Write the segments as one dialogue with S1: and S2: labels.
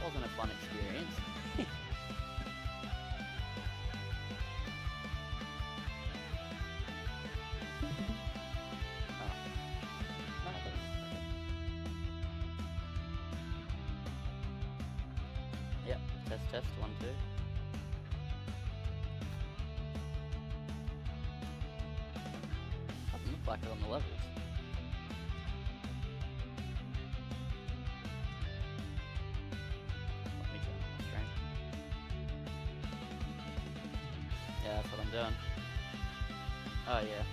S1: Wasn't a fun experience. Yep, test 1 2. Doesn't look like it on the levels. Yeah, that's what I'm doing. Oh yeah.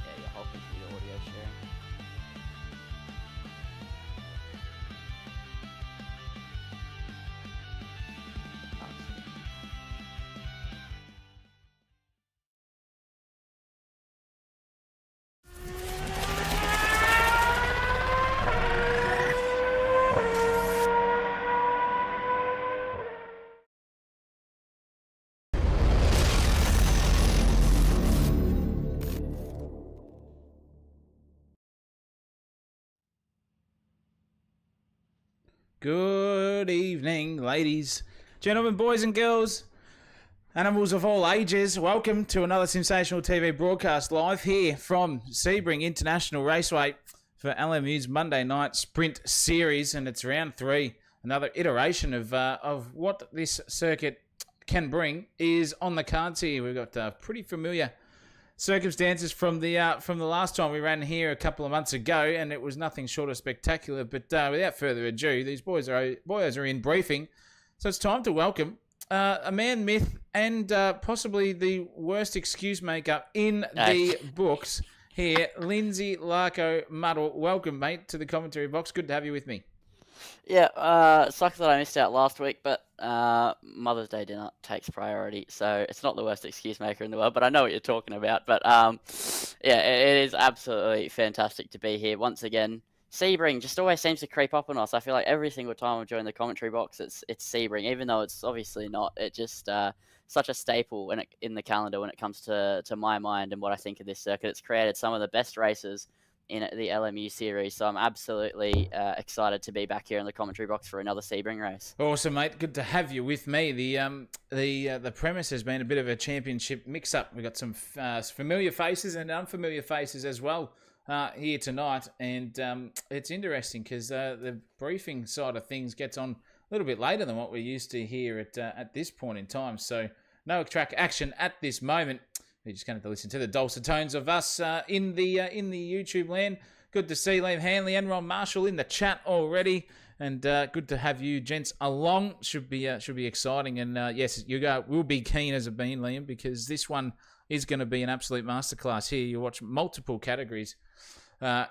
S1: Yeah, your whole computer audio sharing.
S2: Good evening, ladies, gentlemen, boys and girls, animals of all ages. Welcome to another sensational TV broadcast live here from Sebring International Raceway for LMU's Monday Night Sprint Series, and it's round 3. Another iteration of what this circuit can bring is on the cards here. We've got pretty familiar circumstances from the last time we ran here a couple of months ago, and it was nothing short of spectacular. But without further ado, these boys are in briefing, so it's time to welcome a man, myth, and possibly the worst excuse maker in the books here, Lindsay Larko Muddle. Welcome, mate, to the commentary box. Good to have you with me.
S3: Yeah, sucks that I missed out last week, but Mother's Day dinner takes priority, so it's not the worst excuse maker in the world, but I know what you're talking about. But yeah, it is absolutely fantastic to be here once again. Sebring just always seems to creep up on us. I feel like every single time I join the commentary box, it's Sebring, even though it's obviously not. It just such a staple in the calendar when it comes to my mind and what I think of this circuit. It's created some of the best races in the LMU series, so I'm absolutely excited to be back here in the commentary box for another Sebring race.
S2: Awesome, mate. Good to have you with me. The premise has been a bit of a championship mix-up. We've got some familiar faces and unfamiliar faces as well here tonight, and it's interesting because the briefing side of things gets on a little bit later than what we're used to here at this point in time. So no track action at this moment. You're just going to have to listen to the dulcet tones of us in the YouTube land. Good to see Liam Hanley and Ron Marshall in the chat already, and good to have you gents along. Should be exciting, and yes, we'll be keen as a bean, Liam, because this one is going to be an absolute masterclass here. You watch multiple categories.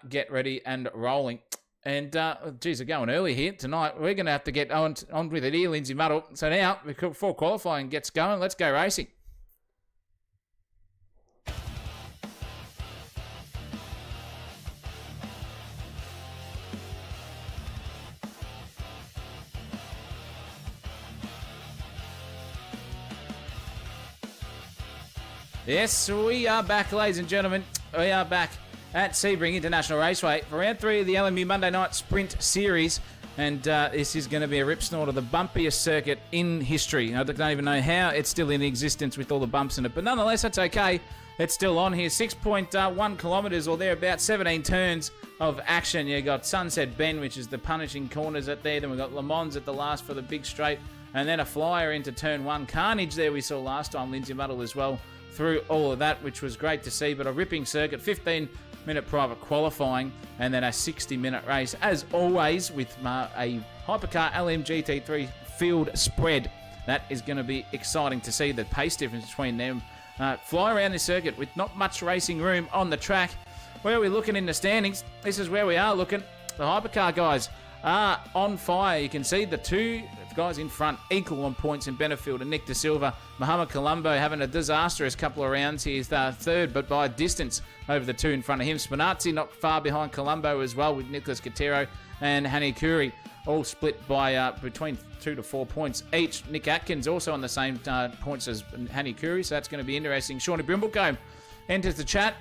S2: Get ready and rolling. And, geez, we're going early here tonight. We're going to have to get on with it here, Lindsay Muddle. So now, before qualifying gets going, let's go racing. Yes, we are back, ladies and gentlemen. We are back at Sebring International Raceway for round 3 of the LMU Monday Night Sprint Series. And this is going to be a rip snort of the bumpiest circuit in history. I don't even know how it's still in existence with all the bumps in it. But nonetheless, that's okay. It's still on here. 6.1 kilometres or thereabouts, 17 turns of action. You got Sunset Bend, which is the punishing corners at there. Then we've got Le Mans at the last for the big straight. And then a flyer into turn 1. Carnage there we saw last time, Lindsay Muddle as well, through all of that, which was great to see. But a ripping circuit, 15-minute private qualifying, and then a 60-minute race, as always, with a Hypercar LMGT3 field spread. That is going to be exciting to see the pace difference between them. Fly around this circuit with not much racing room on the track. Where are we looking in the standings? This is where we are looking. The Hypercar guys are on fire. You can see the two guys in front equal on points in Benefield and Nick De Silva. Mohamed Colombo having a disastrous couple of rounds. He's third, but by a distance over the two in front of him. Spinazzi not far behind Colombo as well, with Nicholas Katero and Hani Kuri all split by between 2 to 4 points each. Nick Atkins also on the same points as Hani Kuri, so that's going to be interesting. Shawnee Brimblecombe enters the chat.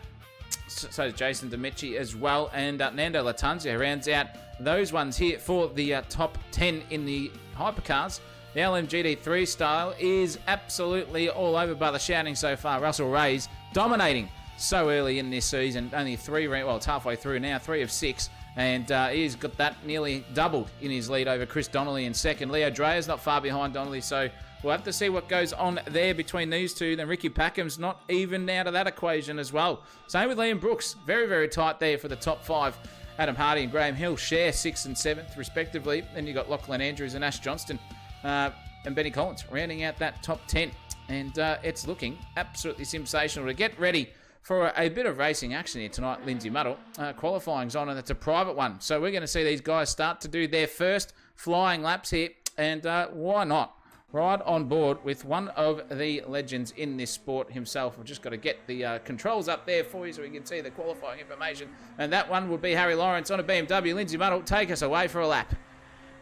S2: So does Jason Demichi as well, and Nando Latanzia rounds out those ones here for the top 10 in the hypercars. The LMGT3 style is absolutely all over by the shouting so far. Russell Ray's dominating so early in this season. Only it's halfway through now, 3 of 6. And he's got that nearly doubled in his lead over Chris Donnelly in second. Leo Dreher's not far behind Donnelly, so we'll have to see what goes on there between these two. Then Ricky Packham's not even out of that equation as well. Same with Liam Brooks. Very, very tight there for the top 5. Adam Hardy and Graham Hill share 6th and 7th, respectively. Then you've got Lachlan Andrews and Ash Johnston and Benny Collins rounding out that top 10. And it's looking absolutely sensational. To get ready for a bit of racing action here tonight, Lindsay Muddle. Qualifying's on, and it's a private one. So we're going to see these guys start to do their first flying laps here. And why not? Right on board with one of the legends in this sport himself. We've just got to get the controls up there for you so we can see the qualifying information. And that one would be Harry Lawrence on a BMW. Lindsay Muddle, take us away for a lap.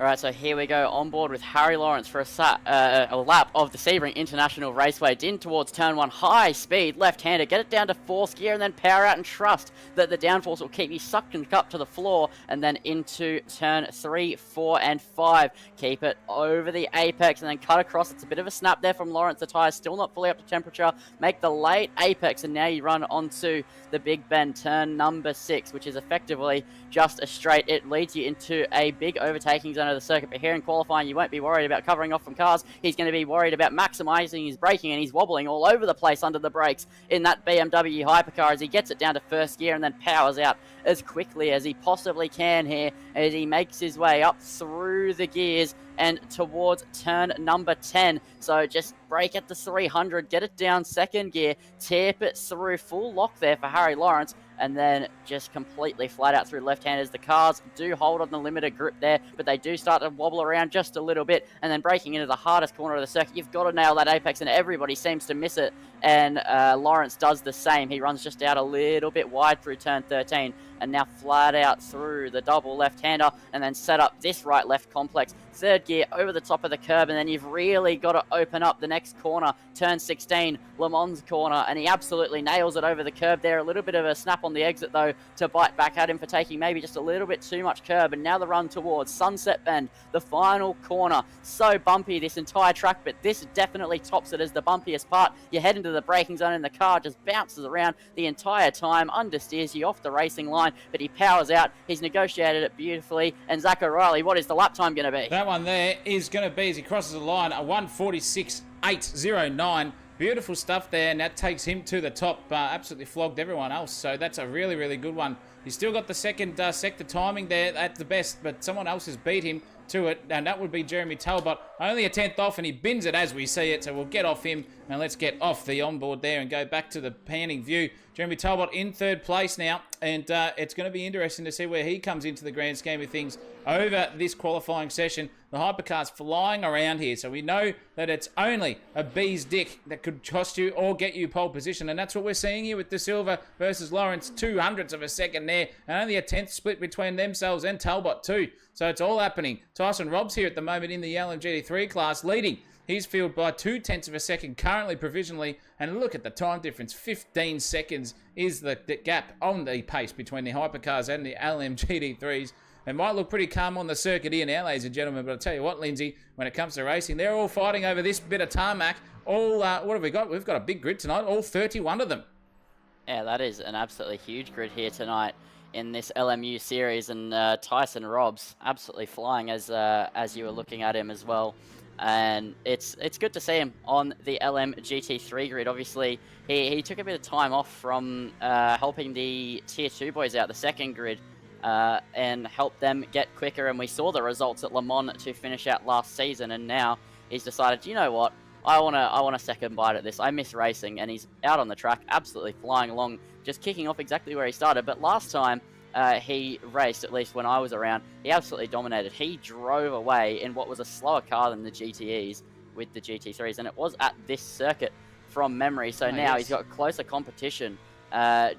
S3: Alright, so here we go, on board with Harry Lawrence for a lap of the Sebring International Raceway. In towards turn 1, high speed, left-hander, get it down to 4th gear and then power out and trust that the downforce will keep you sucked up to the floor, and then into turn 3, 4 and 5. Keep it over the apex and then cut across. It's a bit of a snap there from Lawrence. The tyre's still not fully up to temperature. Make the late apex and now you run onto the Big Bend, turn number 6, which is effectively just a straight. It leads you into a big overtaking zone of the circuit, but here in qualifying you won't be worried about covering off from cars. He's going to be worried about maximising his braking, and he's wobbling all over the place under the brakes in that BMW hypercar as he gets it down to 1st gear and then powers out as quickly as he possibly can here as he makes his way up through the gears and towards turn number 10. So just brake at the 300, get it down 2nd gear, tip it through, full lock there for Harry Lawrence, and then just completely flat out through left-handers. The cars do hold on the limited grip there, but they do start to wobble around just a little bit, and then braking into the hardest corner of the circuit. You've got to nail that apex, and everybody seems to miss it, and Lawrence does the same. He runs just out a little bit wide through turn 13, and now flat out through the double left-hander, and then set up this right-left complex. 3rd gear over the top of the curb, and then you've really got to open up the next corner, turn 16, Le Mans corner, and he absolutely nails it over the curb there. A little bit of a snap on the exit, though, to bite back at him for taking maybe just a little bit too much curb, and now the run towards Sunset Bend, the final corner. So bumpy, this entire track, but this definitely tops it as the bumpiest part. You head into the braking zone, and the car just bounces around the entire time, understeers you off the racing line, but he powers out. He's negotiated it beautifully, and Zach O'Reilly, what is the lap time going to be?
S2: That one there is going to be, as he crosses the line, a 1:46.809. Beautiful stuff there, and that takes him to the top. Absolutely flogged everyone else, so that's a really, really good one. He's still got the second sector timing there at the best, but someone else has beat him to it, and that would be Jeremy Talbot. Only a 10th off, and he bins it as we see it, so we'll get off him, and let's get off the onboard there and go back to the panning view. Jeremy Talbot in 3rd place now, and it's going to be interesting to see where he comes into the grand scheme of things over this qualifying session. The hypercar's flying around here, so we know that it's only a bee's dick that could cost you or get you pole position, and that's what we're seeing here with De Silva versus Lawrence. 0.02 of a second there, and only a 10th split between themselves and Talbot too. So it's all happening. Tyson Robb's here at the moment in the LMGT3 class, leading his field by 0.2 of a second, currently provisionally, and look at the time difference. 15 seconds is the gap on the pace between the hypercars and the LMGT3s. It might look pretty calm on the circuit here now, ladies and gentlemen, but I'll tell you what, Lindsay, when it comes to racing, they're all fighting over this bit of tarmac. All, what have we got? We've got a big grid tonight, all 31 of them.
S3: Yeah, that is an absolutely huge grid here tonight in this LMU series, and Tyson Robbs absolutely flying as you were looking at him as well. And it's good to see him on the LMGT3 grid. Obviously, he took a bit of time off from helping the Tier 2 boys out, the 2nd grid, and help them get quicker, and we saw the results at Le Mans to finish out last season, and now he's decided, you know what, I want a second bite at this. I miss racing, and he's out on the track, absolutely flying along, just kicking off exactly where he started. But last time he raced, at least when I was around, he absolutely dominated. He drove away in what was a slower car than the GTEs with the GT3s, and it was at this circuit from memory. So now he's got closer competition.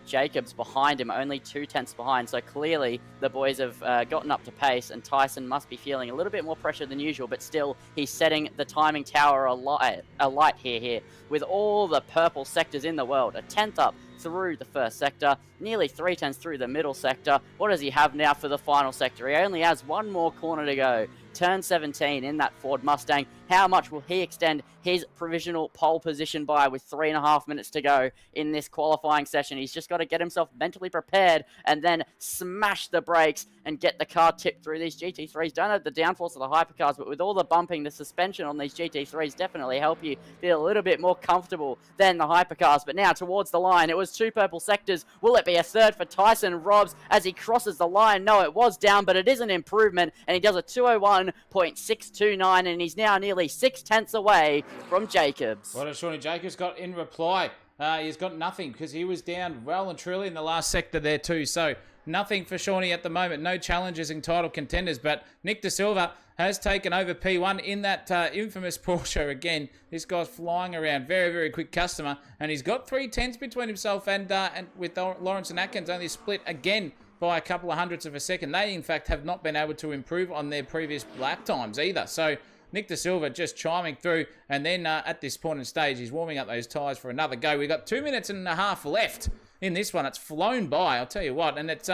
S3: Jacobs behind him, only 0.2 behind, so clearly the boys have gotten up to pace, and Tyson must be feeling a little bit more pressure than usual, but still he's setting the timing tower alight here with all the purple sectors in the world. A 10th up through the 1st sector, nearly 0.3 through the middle sector. What does he have now for the final sector? He only has one more corner to go. Turn 17 in that Ford Mustang. How much will he extend his provisional pole position by with 3.5 minutes to go in this qualifying session? He's just got to get himself mentally prepared and then smash the brakes and get the car tipped through. These GT3s don't have the downforce of the hypercars, but with all the bumping, the suspension on these GT3s definitely help you feel a little bit more comfortable than the hypercars. But now towards the line, it was 2 purple sectors. Will it be a 3rd for Tyson Robbs as he crosses the line? No, it was down, but it is an improvement, and he does a 201.629, and he's now nearly 0.6 away from Jacobs.
S2: What has Shawnee Jacobs got in reply? He's got nothing, because he was down well and truly in the last sector there too. So nothing for Shawnee at the moment. No challenges in title contenders, but Nick De Silva has taken over P1 in that infamous Porsche again. This guy's flying around. Very, very quick customer, and he's got 0.3 between himself and with Lawrence and Atkins only split again by a couple of hundredths of a second. They, in fact, have not been able to improve on their previous lap times either. So Nick De Silva just chiming through, and then at this point in stage, he's warming up those tyres for another go. We've got 2 minutes and a half left in this one. It's flown by, I'll tell you what, and it's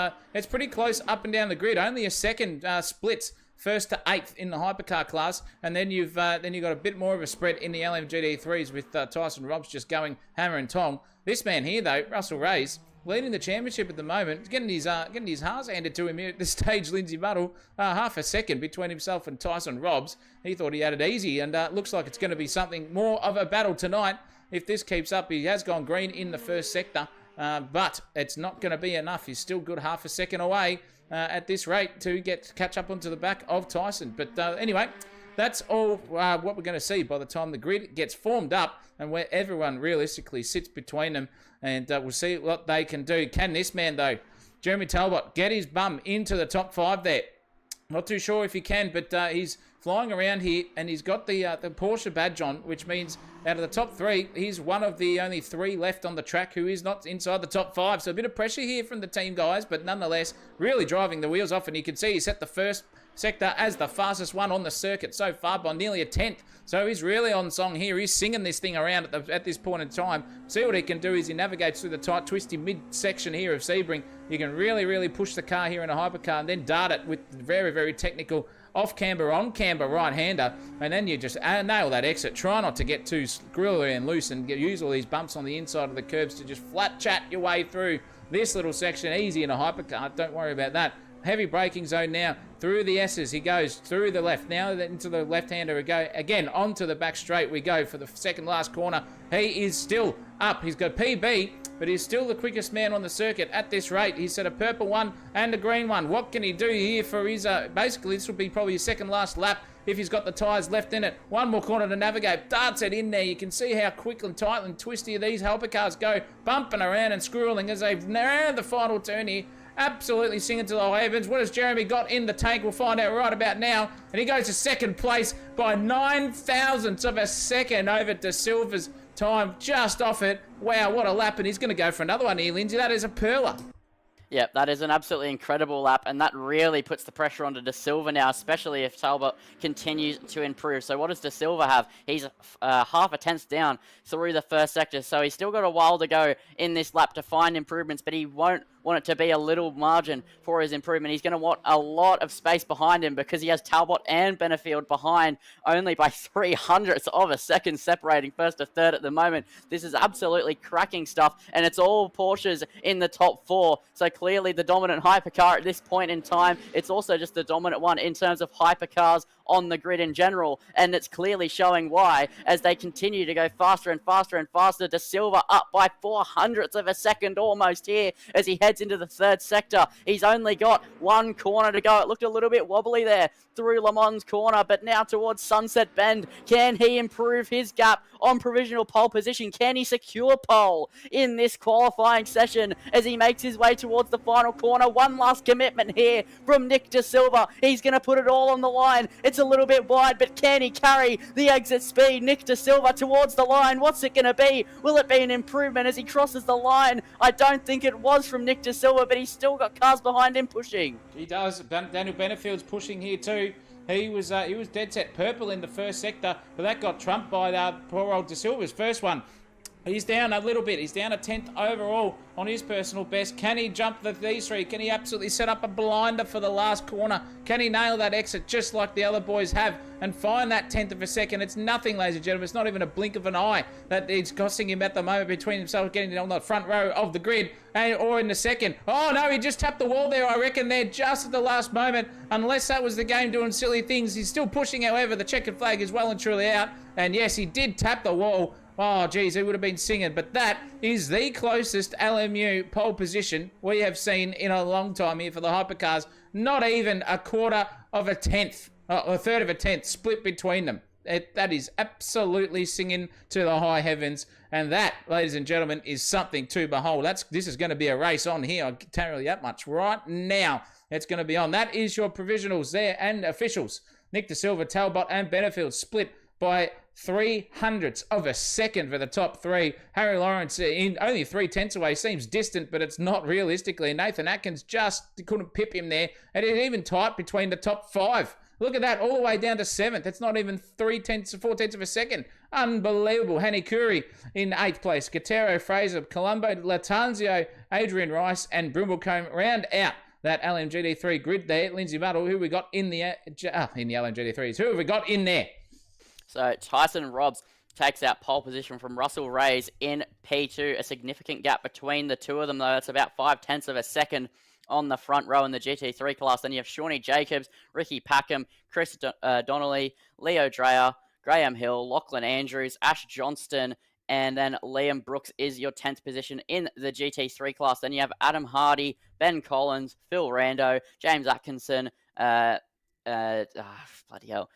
S2: pretty close up and down the grid. Only a second splits first to 8th in the hypercar class, and then you've got a bit more of a spread in the LMGT3s with Tyson Robbs just going hammer and tong. This man here, though, Russell Ray's leading the championship at the moment. He's getting his hearts handed to him here at this stage. Lindsay Buddle, half a second between himself and Tyson Robbs. He thought he had it easy, and looks like it's going to be something more of a battle tonight. If this keeps up, he has gone green in the first sector, but it's not going to be enough. He's still good half a second away at this rate to catch up onto the back of Tyson. But anyway, that's all what we're going to see by the time the grid gets formed up and where everyone realistically sits between them, and we'll see what they can do. Can this man, though, Jeremy Talbot, get his bum into the top 5 there? Not too sure if he can, but he's flying around here, and he's got the Porsche badge on, which means out of the top 3, he's one of the only 3 left on the track who is not inside the top 5. So a bit of pressure here from the team guys, but nonetheless, really driving the wheels off, and you can see he set the first sector as the fastest one on the circuit so far by nearly a 10th. So he's really on song here. He's singing this thing around at this point in time. See what he can do as he navigates through the tight, twisty mid-section here of Sebring. You can really push the car here in a hypercar and then dart it with very, very technical off-camber, on-camber right-hander, and then you just nail that exit. Try not to get too squirrely and loose and use all these bumps on the inside of the curbs to just flat chat your way through this little section. Easy in a hypercar. Don't worry about that. Heavy braking zone now. Through the S's, he goes through the left. Now into the left-hander we go. Again, onto the back straight we go for the second last corner. He is still up. He's got PB, but he's still the quickest man on the circuit at this rate. He's set a purple one and a green one. What can he do here for his... basically, this will be probably his second last lap if he's got the tyres left in it. One more corner to navigate. Darts it in there. You can see how quick and tight and twisty these hypercars go, bumping around and squirreling as they've narrowed the final turn here. Absolutely singing to the high heavens. What has Jeremy got in the tank? We'll find out right about now. And he goes to second place by 9 thousandths of a second over De Silva's time. Just off it. Wow, what a lap. And he's going to go for another one here, Lindsay. That is a perler.
S3: Yep, that is an absolutely incredible lap, and that really puts the pressure onto De Silva now, especially if Talbot continues to improve. So what does De Silva have? He's half a tenth down through the first sector, so he's still got a while to go in this lap to find improvements, but he won't want it to be a little margin for his improvement. He's going to want a lot of space behind him because he has Talbot and Benefield behind only by 300ths of a second separating first to third at the moment. This is absolutely cracking stuff, and it's all Porsches in the top 4. So clearly the dominant hypercar at this point in time. It's also just the dominant one in terms of hypercars on the grid in general, and it's clearly showing why as they continue to go faster and faster and faster. De Silva up by 400ths of a second almost here as he heads into the third sector. He's only got one corner to go. It looked a little bit wobbly there through Le Mans corner, but now towards Sunset Bend. Can he improve his gap on provisional pole position? Can he secure pole in this qualifying session as he makes his way towards the final corner? One last commitment here from Nick De Silva. He's going to put it all on the line. It's a little bit wide, but can he carry the exit speed? Nick De Silva towards the line. What's it going to be? Will it be an improvement as he crosses the line? I don't think it was from Nick De Silva, but he's still got cars behind him pushing.
S2: He does. Daniel Benefield's pushing here too. He was dead set purple in the first sector, but that got trumped by poor old De Silva's first one. He's down a little bit. He's down a 10th overall on his personal best. Can he jump these three? Can he absolutely set up a blinder for the last corner? Can he nail that exit just like the other boys have and find that 10th of a second? It's nothing, ladies and gentlemen. It's not even a blink of an eye that it's costing him at the moment between himself getting on the front row of the grid or in the second. Oh, no, he just tapped the wall there, I reckon, there just at the last moment. Unless that was the game doing silly things. He's still pushing, however. The checkered flag is well and truly out. And, yes, he did tap the wall. Oh, geez, he would have been singing. But that is the closest LMU pole position we have seen in a long time here for the hypercars. Not even a quarter of a tenth, a third of a tenth split between them. That is absolutely singing to the high heavens. And that, ladies and gentlemen, is something to behold. This is going to be a race on here. I can tell you that much right now. It's going to be on. That is your provisionals there and officials. Nick De Silva, Talbot and Benefield split by 300ths of a second for the top three. Harry Lawrence in only 3/10 away. Seems distant, but it's not realistically. Nathan Atkins just couldn't pip him there. And it's even tight between the top five. Look at that, all the way down to 7th. It's not even 4/10 of a second. Unbelievable. Hanny Curry in 8th place. Katero, Fraser, Colombo, Latanzio, Adrian Rice, and Brimblecombe round out that LMGT3 grid there. Lindsay Muddle, who we got in the LMGT3s. Who have we got in there?
S3: So Tyson Robbs takes out pole position from Russell Reyes in P2. A significant gap between the two of them, though. That's about 5/10 of a second on the front row in the GT3 class. Then you have Shawnee Jacobs, Ricky Packham, Chris Donnelly, Leo Dreyer, Graham Hill, Lachlan Andrews, Ash Johnston, and then Liam Brooks is your 10th position in the GT3 class. Then you have Adam Hardy, Ben Collins, Phil Rando, James Atkinson, bloody hell,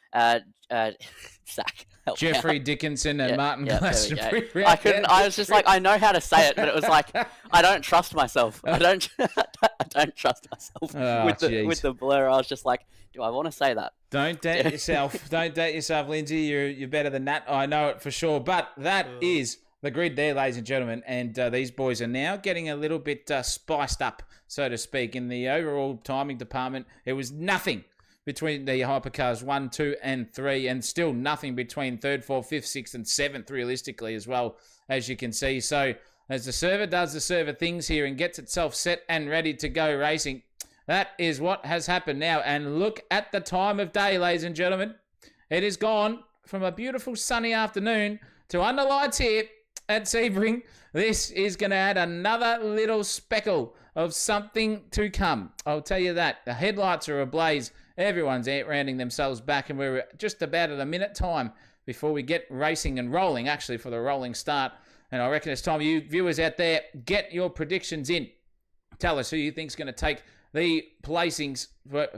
S3: Zach.
S2: Jeffrey Dickinson and Martin Glastonbury.
S3: I was just like, I know how to say it, but it was like, I don't trust myself. I don't trust myself with the blur. I was just like, do I want to say that?
S2: Don't doubt yourself. Don't doubt yourself, Lindsay. You're better than that. I know it for sure. But that is the grid there, ladies and gentlemen. And these boys are now getting a little bit spiced up, so to speak. In the overall timing department, it was nothing between the hypercars 1, 2, and 3, and still nothing between 3rd, 4th, 5th, 6th, and 7th, realistically, as well, as you can see. So, as the server does the server things here and gets itself set and ready to go racing, that is what has happened now. And look at the time of day, ladies and gentlemen. It has gone from a beautiful sunny afternoon to under lights here at Sebring. This is going to add another little speckle of something to come. I'll tell you that. The headlights are ablaze. Everyone's rounding themselves back, and we're just about at a minute time before we get racing and rolling, actually, for the rolling start. And I reckon it's time you viewers out there, get your predictions in. Tell us who you think is going to take the placings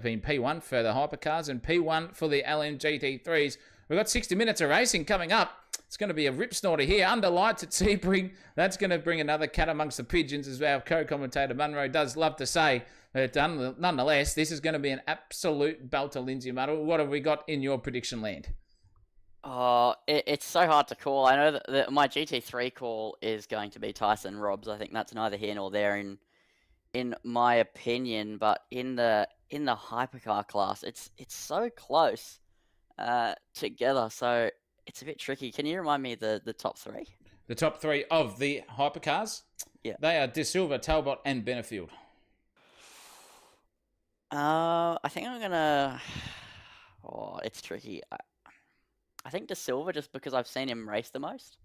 S2: in P1 for the hypercars and P1 for the LMGT3s. We've got 60 minutes of racing coming up. It's going to be a rip snorter here under lights at Sebring. That's going to bring another cat amongst the pigeons, as our co-commentator Munro does love to say. But nonetheless, this is going to be an absolute belter, Lindsay Muddle. What have we got in your prediction land?
S3: Oh, it's so hard to call. I know that my GT3 call is going to be Tyson Robbs. I think that's neither here nor there in my opinion. But in the hypercar class, it's so close together. So it's a bit tricky. Can you remind me the top three?
S2: The top three of the hypercars?
S3: Yeah.
S2: They are De Silva, Talbot, and Benefield.
S3: I think I'm gonna. Oh, it's tricky. I think De Silva, just because I've seen him race the most.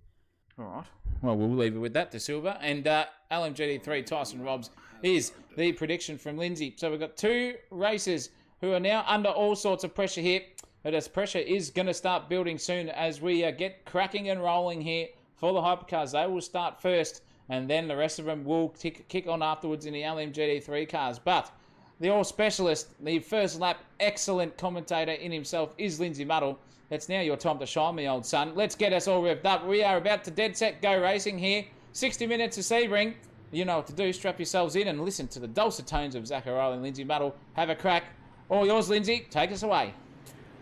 S2: All right. Well, we'll leave it with that, De Silva. And LMGT3 Tyson Robbs is the prediction from Lindsay. So we've got two racers who are now under all sorts of pressure here. But as pressure is going to start building soon as we get cracking and rolling here for the hypercars. They will start first, and then the rest of them will kick on afterwards in the LMGT3 cars. But the all-specialist, the first lap excellent commentator in himself is Lindsay Muddle. It's now your time to shine, me old son. Let's get us all revved up. We are about to dead set go racing here. 60 minutes of Sebring. You know what to do. Strap yourselves in and listen to the dulcet tones of Zach O'Reilly and Lindsay Muddle. Have a crack. All yours, Lindsay. Take us away.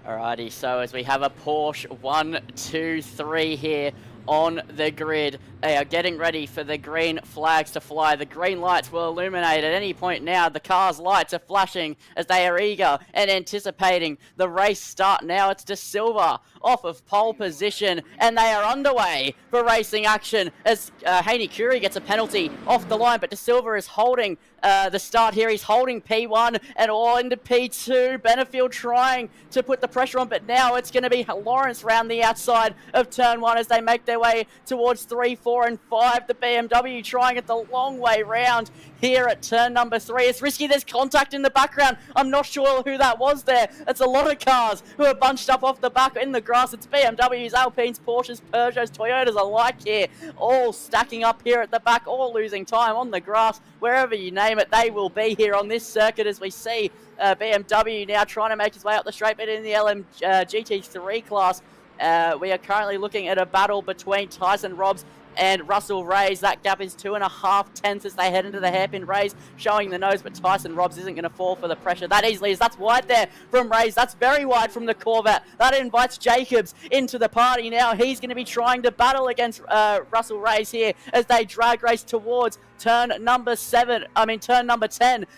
S3: Alrighty, so as we have a Porsche 1, 2, 3 here on the grid, they are getting ready for the green flags to fly. The green lights will illuminate at any point now. The car's lights are flashing as they are eager and anticipating the race start. Now it's De Silva off of pole position, and they are underway for racing action as Haney Curie gets a penalty off the line, but De Silva is holding the start here. He's holding P1 and all into P2. Benefield trying to put the pressure on, but now it's going to be Lawrence round the outside of turn 1 as they make their way towards 3, 4, and 5. The BMW trying it the long way round here at turn number 3. It's risky. There's contact in the background. I'm not sure who that was there. It's a lot of cars who are bunched up off the back in the grass. It's BMWs, Alpines, Porsches, Peugeots, Toyotas alike here, all stacking up here at the back, all losing time on the grass. Wherever you name it, they will be here on this circuit as we see BMW now trying to make his way up the straight, but in the GT3 class, we are currently looking at a battle between Tyson Robbs and Russell Rays. That gap is 2.5 tenths as they head into the hairpin. Rays showing the nose, but Tyson Robbs isn't going to fall for the pressure that easily. As that's wide there from Rays. That's very wide from the Corvette. That invites Jacobs into the party now. He's going to be trying to battle against Russell Rays here as they drag race towards turn number 10,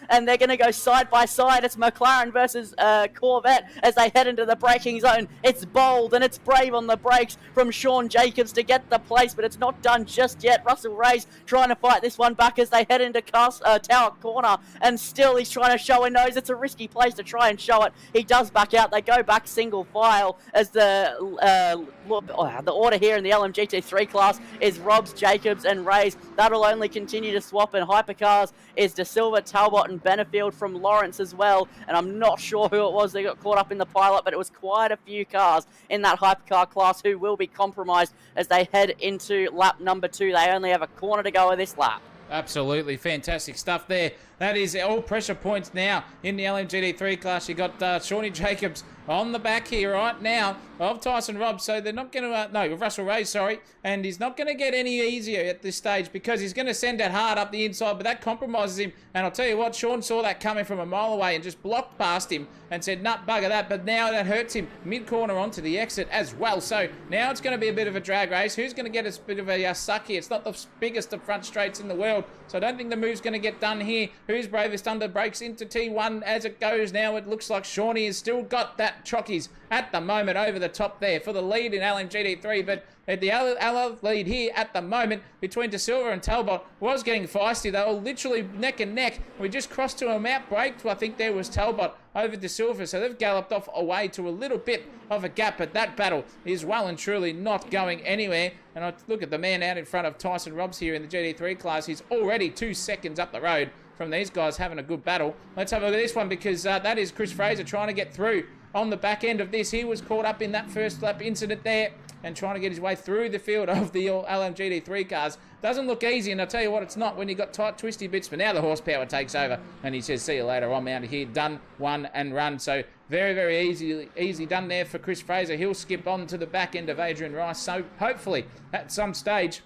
S3: and they're going to go side by side. It's McLaren versus Corvette as they head into the braking zone. It's bold and it's brave on the brakes from Sean Jacobs to get the place, but it's not done just yet. Russell Rays trying to fight this one back as they head into Tower Corner, and still he's trying to show a nose. It's a risky place to try and show it. He does back out. They go back single file as the order here in the LMGT3 class is Robbs, Jacobs and Rays. That'll only continue to swap, and hypercars is De Silva, Talbot and Benefield from Lawrence as well, and I'm not sure who it was that got caught up in the pilot, but it was quite a few cars in that hypercar class who will be compromised as they head into lap number 2. They only have a corner to go of this lap.
S2: Absolutely fantastic stuff there. That is all pressure points now in the LMGT3 class. You got Shawnee Jacobs on the back here right now of Tyson Robbs. So they're not going to, Russell Rays, sorry. And he's not going to get any easier at this stage because he's going to send that hard up the inside, but that compromises him. And I'll tell you what, Sean saw that coming from a mile away and just blocked past him and said, nut bugger that. But now that hurts him mid-corner onto the exit as well. So now it's going to be a bit of a drag race. Who's going to get a bit of a suck here? It's not the biggest of front straights in the world. So I don't think the move's going to get done here. Who's bravest under brakes into T1 as it goes now? It looks like Shawnee has still got that chockies at the moment over the top there for the lead in LMGT3, but at the other lead here at the moment between De Silva and Talbot was getting feisty. They were literally neck and neck. We just crossed to him, out-braked. I think there was Talbot over De Silva, so they've galloped off away to a little bit of a gap, but that battle is well and truly not going anywhere. And I look at the man out in front of Tyson Robbs here in the GT3 class. He's already 2 seconds up the road from these guys having a good battle. Let's have a look at this one because that is Chris Fraser trying to get through on the back end of this. He was caught up in that first lap incident there and trying to get his way through the field of the LMGT3 cars. Doesn't look easy, and I'll tell you what, it's not when you've got tight, twisty bits, but now the horsepower takes over, and he says, see you later, I'm out of here, done, won, and run. So very, very easy done there for Chris Fraser. He'll skip on to the back end of Adrian Rice, so hopefully at some stage,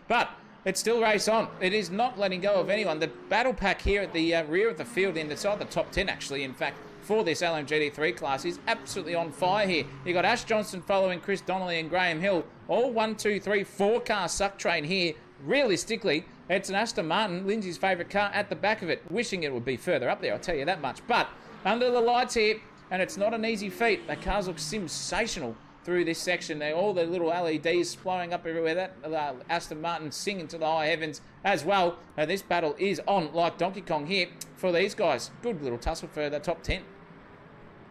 S2: but it's still race on. It is not letting go of anyone. The battle pack here at the rear of the field, inside the top 10 actually, in fact, for this LMGT3 class is absolutely on fire here. You got Ash Johnston following Chris Donnelly and Graham Hill. All 1, 2, 3, 4 car suck train here. Realistically, it's an Aston Martin, Lindsay's favourite car, at the back of it. Wishing it would be further up there, I'll tell you that much. But under the lights here, and it's not an easy feat. The cars look sensational through this section. All the little LEDs blowing up everywhere. That Aston Martin singing to the high heavens as well. This battle is on like Donkey Kong here for these guys. Good little tussle for the top 10.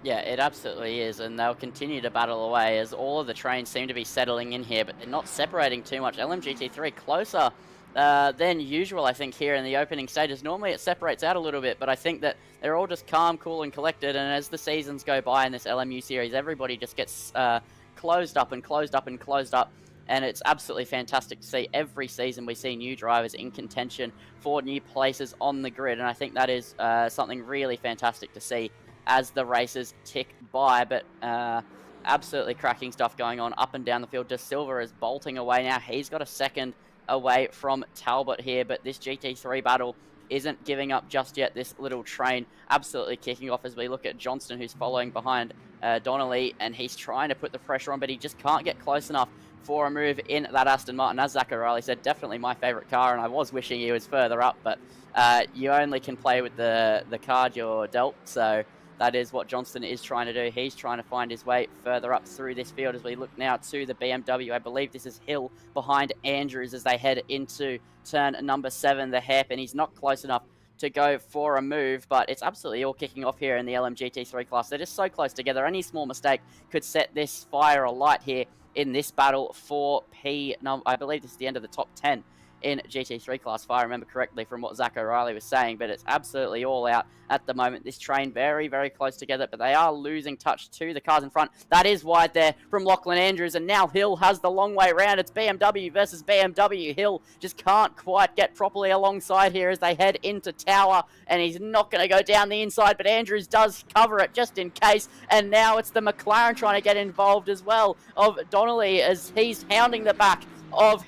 S3: Yeah, it absolutely is, and they'll continue to battle away as all of the trains seem to be settling in here, but they're not separating too much. LMGT3 closer than usual, I think, here in the opening stages. Normally it separates out a little bit, but I think that they're all just calm, cool, and collected, and as the seasons go by in this LMU series, everybody just gets closed up and closed up and closed up, and it's absolutely fantastic to see. Every season we see new drivers in contention for new places on the grid, and I think that is something really fantastic to see as the races tick by. But absolutely cracking stuff going on up and down the field. De Silva is bolting away now. He's got a second away from Talbot here, but this GT3 battle isn't giving up just yet. This little train absolutely kicking off as we look at Johnston, who's following behind Donnelly, and he's trying to put the pressure on, but he just can't get close enough for a move in that Aston Martin. As Zach O'Reilly said, definitely my favourite car, and I was wishing he was further up, but you only can play with the card you're dealt, so that is what Johnston is trying to do. He's trying to find his way further up through this field as we look now to the BMW. I believe this is Hill behind Andrews as they head into turn number 7, the hairpin. He's not close enough to go for a move, but it's absolutely all kicking off here in the LMGT3 class. They're just so close together. Any small mistake could set this fire alight here in this battle for I believe this is the end of the top 10 in GT3 class, if I remember correctly from what Zach O'Reilly was saying, but it's absolutely all out at the moment. This train very, very close together, but they are losing touch to the cars in front. That is wide there from Lachlan Andrews, and now Hill has the long way round. It's BMW versus BMW. Hill just can't quite get properly alongside here as they head into Tower, and he's not going to go down the inside, but Andrews does cover it just in case, and now it's the McLaren trying to get involved as well of Donnelly as he's hounding the back of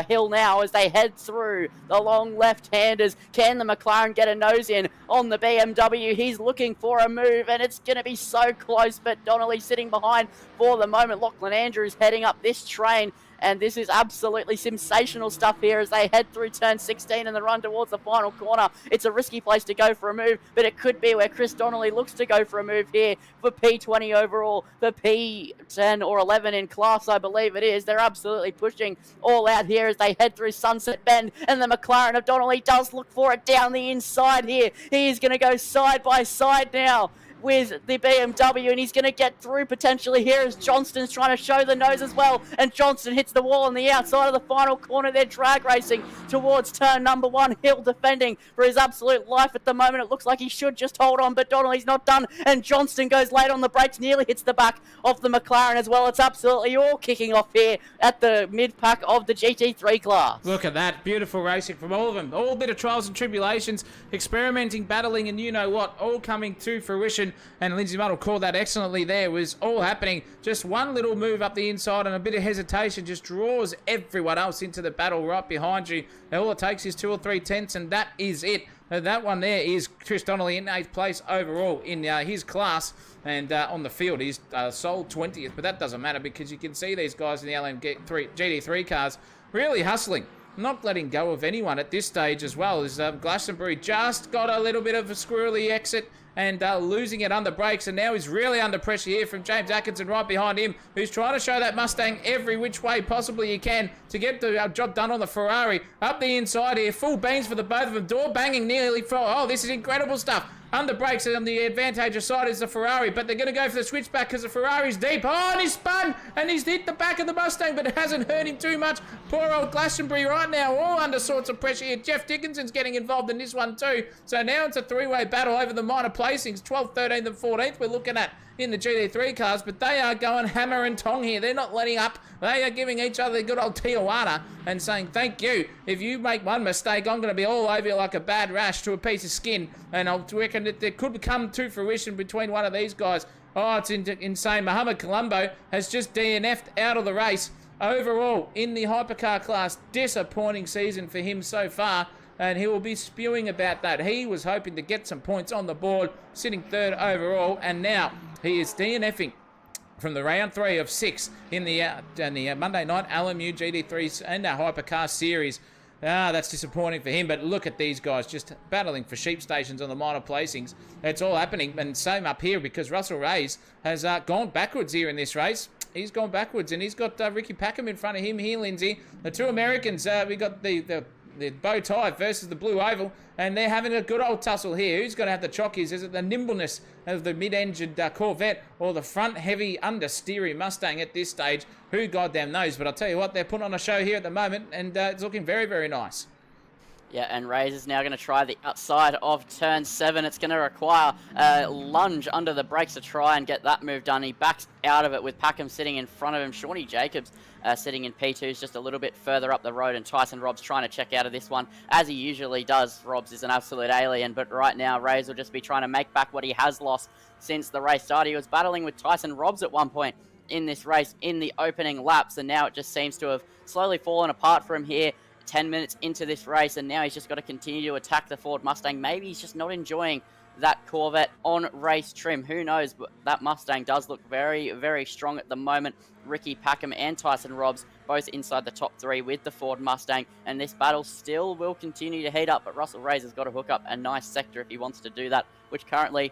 S3: Hill now as they head through the long left-handers. Can the McLaren get a nose in on the BMW? He's looking for a move, and it's going to be so close, but Donnelly sitting behind for the moment. Lachlan Andrews heading up this train, and this is absolutely sensational stuff here as they head through turn 16 and the run towards the final corner. It's a risky place to go for a move, but it could be where Chris Donnelly looks to go for a move here for P20 overall, for P10 or 11 in class, I believe it is. They're absolutely pushing all out here as they head through Sunset Bend, and the McLaren of Donnelly does look for it down the inside here. He's going to go side by side now with the BMW, and he's going to get through potentially here as Johnston's trying to show the nose as well, and Johnston hits the wall on the outside of the final corner. They're drag racing towards turn number 1. Hill defending for his absolute life at the moment. It looks like he should just hold on, but Donnelly's not done, and Johnston goes late on the brakes, nearly hits the back of the McLaren as well. It's absolutely all kicking off here at the mid-pack of the GT3 class.
S2: Look at that, beautiful racing from all of them. All a bit of trials and tribulations, experimenting, battling, and you know what, all coming to fruition. And Lindsay Muddle called that excellently there. Was all happening. Just one little move up the inside and a bit of hesitation just draws everyone else into the battle right behind you. And all it takes is 2 or 3 tenths, and that is it. That one there is Chris Donnelly in 8th place overall in his class, and on the field he's sole 20th, but that doesn't matter because you can see these guys in the GT3 cars really hustling, not letting go of anyone at this stage as well. As Glastonbury just got a little bit of a squirrely exit and losing it under brakes, and now he's really under pressure here from James Atkinson right behind him, who's trying to show that Mustang every which way possibly he can to get the job done on the Ferrari. Up the inside here, full beans for the both of them, door banging nearly for, oh, this is incredible stuff. Under brakes, and on the advantageous side is the Ferrari, but they're going to go for the switchback because the Ferrari's deep. Oh, and he's spun, and he's hit the back of the Mustang, but it hasn't hurt him too much. Poor old Glastonbury right now, all under sorts of pressure here. Jeff Dickinson's getting involved in this one too. So now it's a three-way battle over the minor placings, 12th, 13th, and 14th we're looking at in the GT3 cars, but they are going hammer and tong here. They're not letting up. They are giving each other the good old Tijuana and saying, thank you. If you make one mistake, I'm going to be all over you like a bad rash to a piece of skin. And I'll reckon that there could come to fruition between one of these guys. Oh, it's insane. Mohamed Colombo has just DNF'd out of the race. Overall, in the hypercar class, disappointing season for him so far. And he will be spewing about that. He was hoping to get some points on the board, sitting 3rd overall, and now he is DNFing from the round 3 of 6 in the Monday night LMU GT3 and Hypercar Series. That's disappointing for him, but look at these guys just battling for sheep stations on the minor placings. It's all happening, and same up here because Russell Reyes has gone backwards here in this race. He's gone backwards, and he's got Ricky Packham in front of him here, Lindsay. The two Americans, we got the bow tie versus the blue oval, and they're having a good old tussle here. Who's going to have the chockies? Is it the nimbleness of the mid-engined Corvette or the front-heavy understeery Mustang at this stage? Who goddamn knows? But I'll tell you what, they're putting on a show here at the moment, and it's looking very, very nice.
S3: Yeah, and Reyes is now going to try the outside of turn 7. It's going to require a lunge under the brakes to try and get that move done. He backs out of it with Packham sitting in front of him. Shawnee Jacobs sitting in P2s just a little bit further up the road, and Tyson Robbs trying to check out of this one, as he usually does. Robbs is an absolute alien, but right now Reyes will just be trying to make back what he has lost since the race started. He was battling with Tyson Robbs at one point in this race in the opening laps, and now it just seems to have slowly fallen apart for him here 10 minutes into this race, and now he's just got to continue to attack the Ford Mustang. Maybe he's just not enjoying that Corvette on race trim. Who knows, but that Mustang does look very, very strong at the moment. Ricky Packham and Tyson Robbs both inside the top 3 with the Ford Mustang, and this battle still will continue to heat up, but Russell Reyes has got to hook up a nice sector if he wants to do that, which currently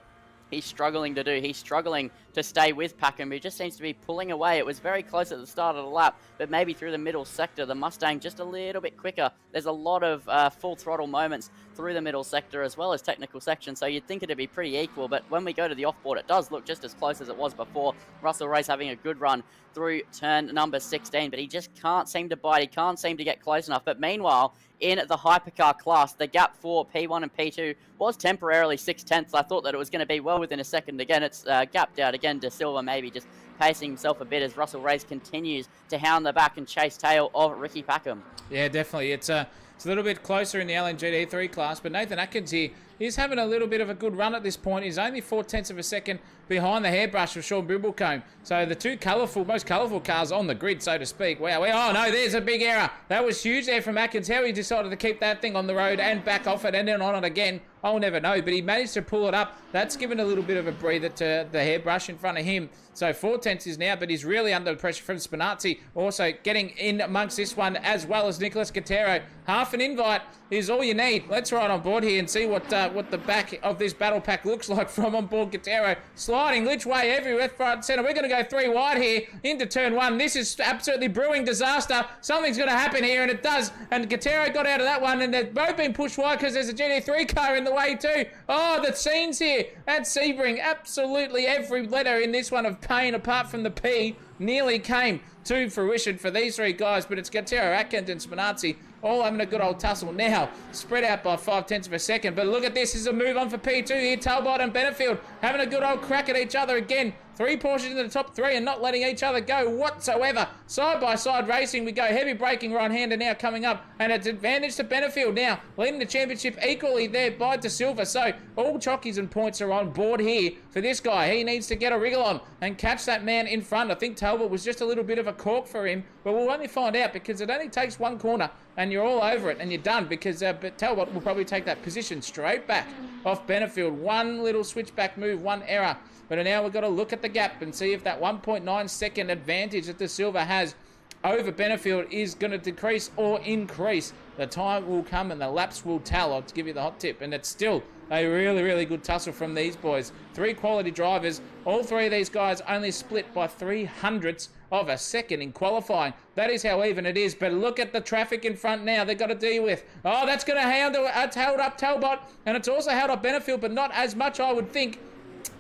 S3: he's struggling to do. He's struggling to stay with Packham. He just seems to be pulling away. It was very close at the start of the lap, but maybe through the middle sector, the Mustang just a little bit quicker. There's a lot of full throttle moments through the middle sector as well as technical section, so you'd think it'd be pretty equal, but when we go to the offboard, it does look just as close as it was before. Russell Reyes having a good run through turn number 16, but he just can't seem to bite. He can't seem to get close enough, but meanwhile, in the hypercar class, the gap for P1 and P2 was temporarily 6/10. I thought that it was going to be well within a second. Again, it's gapped out again to Silva, maybe just pacing himself a bit as Russell Reyes continues to hound the back and chase tail of Ricky Packham.
S2: Yeah, definitely. It's It's a little bit closer in the LNGD3 class, but Nathan Atkins here, he's having a little bit of a good run at this point. He's only 4/10 of a second behind the hairbrush of Sean Brimblecombe. So the two most colourful cars on the grid, so to speak. Wow. Oh, no, there's a big error. That was huge there from Atkins. How he decided to keep that thing on the road and back off it and then on it again, I'll never know. But he managed to pull it up. That's given a little bit of a breather to the hairbrush in front of him. So 4/10 is now, but he's really under pressure from Spinazzi. Also getting in amongst this one, as well as Nicholas Guerrero. Half an invite is all you need. Let's ride on board here and see what the back of this battle pack looks like from on board Guerrero. Sliding Lich way everywhere, front and centre. We're going to go 3 wide here into turn 1. This is absolutely brewing disaster. Something's going to happen here, and it does. And Guerrero got out of that one, and they've both been pushed wide because there's a GD3 car in the way too. Oh, the scenes here at Sebring. Absolutely every letter in this one of pain, apart from the P, nearly came to fruition for these 3 guys, but it's Guerrero, Atkins, and Spinazzi all having a good old tussle now, spread out by 5/10 of a second. But look at this, this is a move on for P2 here. Talbot and Benefield having a good old crack at each other again. 3 portions in the top 3 and not letting each other go whatsoever. Side by side racing, we go heavy braking right-hander now coming up, and it's advantage to Benefield now, leading the championship equally there by De Silva. So all chockies and points are on board here for this guy. He needs to get a wriggle on and catch that man in front. I think Talbot was just a little bit of a cork for him, but we'll only find out because it only takes 1 corner and you're all over it and you're done, because but Talbot will probably take that position straight back off Benefield. One little switchback move, 1 error. But now we've got to look at the gap and see if that 1.9 second advantage that De Silva has over Benefield is going to decrease or increase. The time will come and the laps will tell. I'll give you the hot tip. And it's still a really, really good tussle from these boys. 3 quality drivers. All 3 of these guys only split by 300ths of a second in qualifying. That is how even it is. But look at the traffic in front now they've got to deal with. Oh, that's going to held up Talbot. And it's also held up Benefield, but not as much, I would think.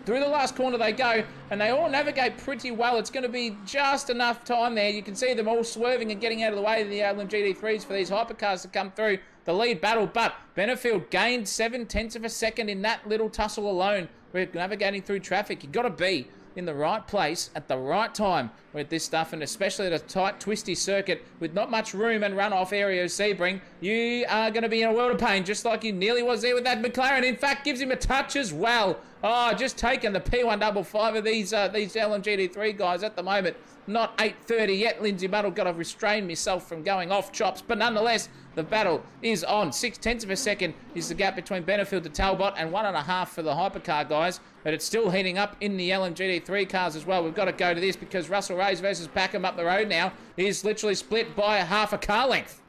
S2: Through the last corner they go, and they all navigate pretty well. It's going to be just enough time there. You can see them all swerving and getting out of the way of the LMGD3s for these hypercars to come through the lead battle. But Benefield gained 7/10 of a second in that little tussle alone. We're navigating through traffic. You've got to be in the right place at the right time with this stuff, and especially at a tight, twisty circuit with not much room and runoff area of Sebring, you are going to be in a world of pain, just like he nearly was there with that McLaren. In fact, gives him a touch as well. Oh, just taking the P155 of these LMGD3 guys at the moment. Not 8:30 yet. Lindsay Muddle got to restrain myself from going off chops, but nonetheless, the battle is on. 6/10 of a second is the gap between Benefield to Talbot, and 1.5 for the hypercar guys. But it's still heating up in the LMGD3 cars as well. We've got to go to this because Russell Ray's versus Packham up the road now is literally split by half a car length.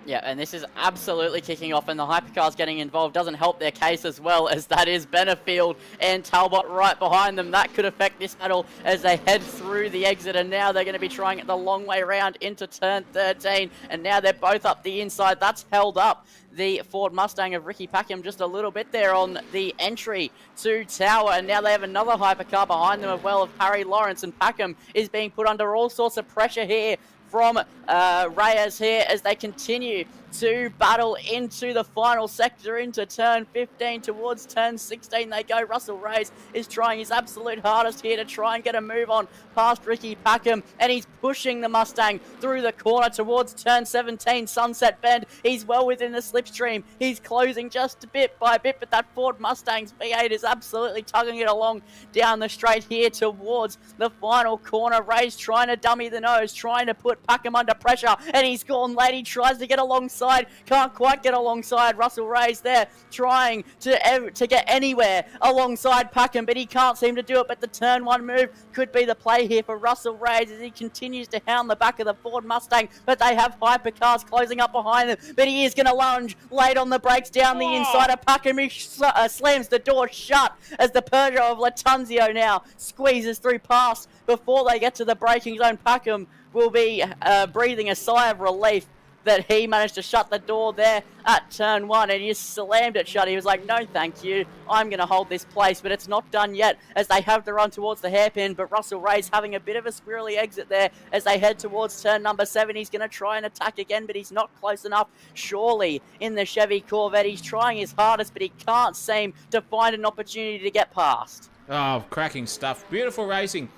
S3: Yeah, and this is absolutely kicking off, and the hypercars getting involved doesn't help their case as well, as that is Benefield and Talbot right behind them. That could affect this battle as they head through the exit, and now they're going to be trying it the long way around into turn 13, and now they're both up the inside. That's held up the Ford Mustang of Ricky Packham just a little bit there on the entry to Tower, and now they have another hypercar behind them as well of Harry Lawrence, and Packham is being put under all sorts of pressure here from Reyes here as they continue to battle into the final sector, into turn 15 towards turn 16 they go. Russell Reyes is trying his absolute hardest here to try and get a move on past Ricky Packham, and he's pushing the Mustang through the corner towards turn 17, Sunset Bend. He's well within the slipstream. He's closing just bit by bit, but that Ford Mustang's V8 is absolutely tugging it along down the straight here towards the final corner. Reyes trying to dummy the nose, trying to put Packham under pressure, and he's gone late. He tries to get alongside, can't quite get alongside. Russell Reyes there trying to get anywhere alongside Packham, but he can't seem to do it. But the turn 1 move could be the play here for Russell Reyes as he continues to hound the back of the Ford Mustang, but they have hypercars closing up behind them. But he is going to lunge late on the brakes down the inside of Packham. He slams the door shut as the Peugeot of Latunzio now squeezes through past before they get to the braking zone. Packham will be breathing a sigh of relief that he managed to shut the door there at turn 1, and he just slammed it shut. He was like, no thank you, I'm going to hold this place. But it's not done yet as they have to run towards the hairpin, but Russell Reyes having a bit of a squirrely exit there as they head towards turn number 7. He's going to try and attack again, but he's not close enough. Surely in the Chevy Corvette, he's trying his hardest, but he can't seem to find an opportunity to get past.
S2: Oh, cracking stuff. Beautiful racing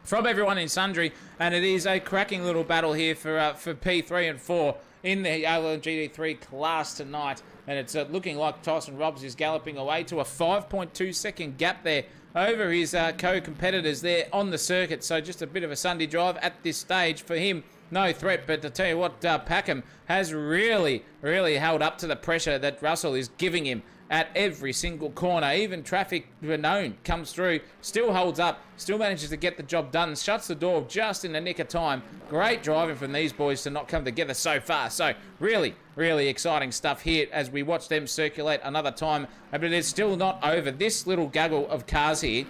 S2: from everyone in Sundry, and it is a cracking little battle here for P3 and 4. in the LMGD3 class tonight. And it's looking like Tyson Robbs is galloping away to a 5.2 second gap there over his co-competitors there on the circuit. So just a bit of a Sunday drive at this stage for him. No threat, but to tell you what, Packham has really held up to the pressure that Russell is giving him at every single corner. Even traffic known comes through, still holds up, still manages to get the job done, shuts the door just in the nick of time. Great driving from these boys to not come together so far. So really exciting stuff here as we watch them circulate another time. But it's still not over. This little gaggle of cars here.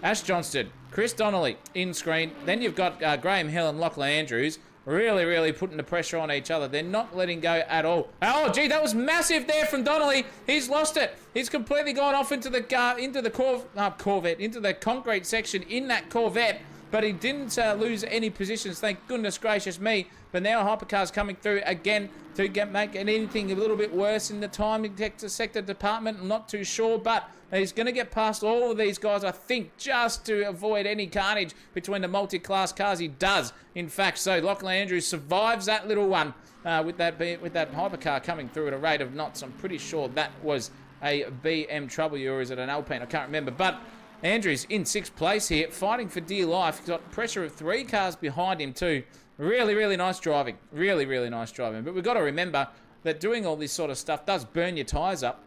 S2: Ash Johnston, Chris Donnelly in screen. Then you've got Graham Hill and Lachlan Andrews. Really putting the pressure on each other. They're not letting go at all. Oh, gee, that was massive there from Donnelly. He's lost it. He's completely gone off into the Corvette, into the concrete section in that Corvette. But he didn't lose any positions, thank goodness gracious me. But now Hypercar's coming through again to make anything a little bit worse in the timing sector department. I'm not too sure, but he's going to get past all of these guys, I think, just to avoid any carnage between the multi-class cars. He does, in fact. So Lachlan Andrews survives that little one with that Hypercar coming through at a rate of knots. I'm pretty sure that was a BMW, or is it an Alpine? I can't remember. But Andrews in 6th place here, fighting for dear life. He's got pressure of 3 cars behind him too. Really nice driving. Really nice driving. But we've got to remember that doing all this sort of stuff does burn your tyres up.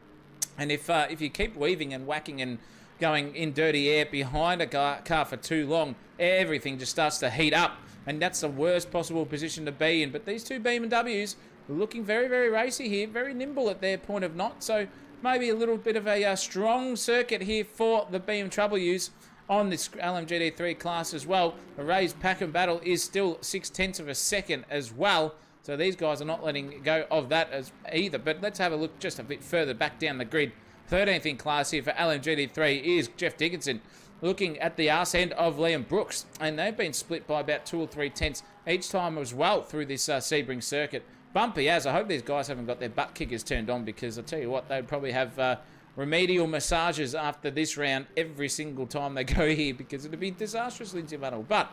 S2: And if you keep weaving and whacking and going in dirty air behind a car for too long, everything just starts to heat up. And that's the worst possible position to be in. But these two BMWs are looking very racy here. Very nimble at their point of knot. So maybe a little bit of a strong circuit here for the BMWs on this LMGD3 class as well. The raised Packham battle is still 0.6 of a second as well. So these guys are not letting go of that as either. But let's have a look just a bit further back down the grid. 13th in class here for LMGD3 is Jeff Dickinson, looking at the arse end of Liam Brooks. And they've been split by about 2 or 3 tenths each time as well through this Sebring circuit. Bumpy as. I hope these guys haven't got their butt kickers turned on, because I'll tell you what, they'd probably have remedial massages after this round every single time they go here, because it'd be disastrous, Lindsay Battle. But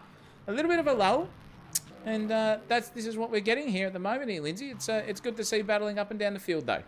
S2: a little bit of a lull. And this is what we're getting here at the moment here, Lindsay. It's good to see battling up and down the field, though.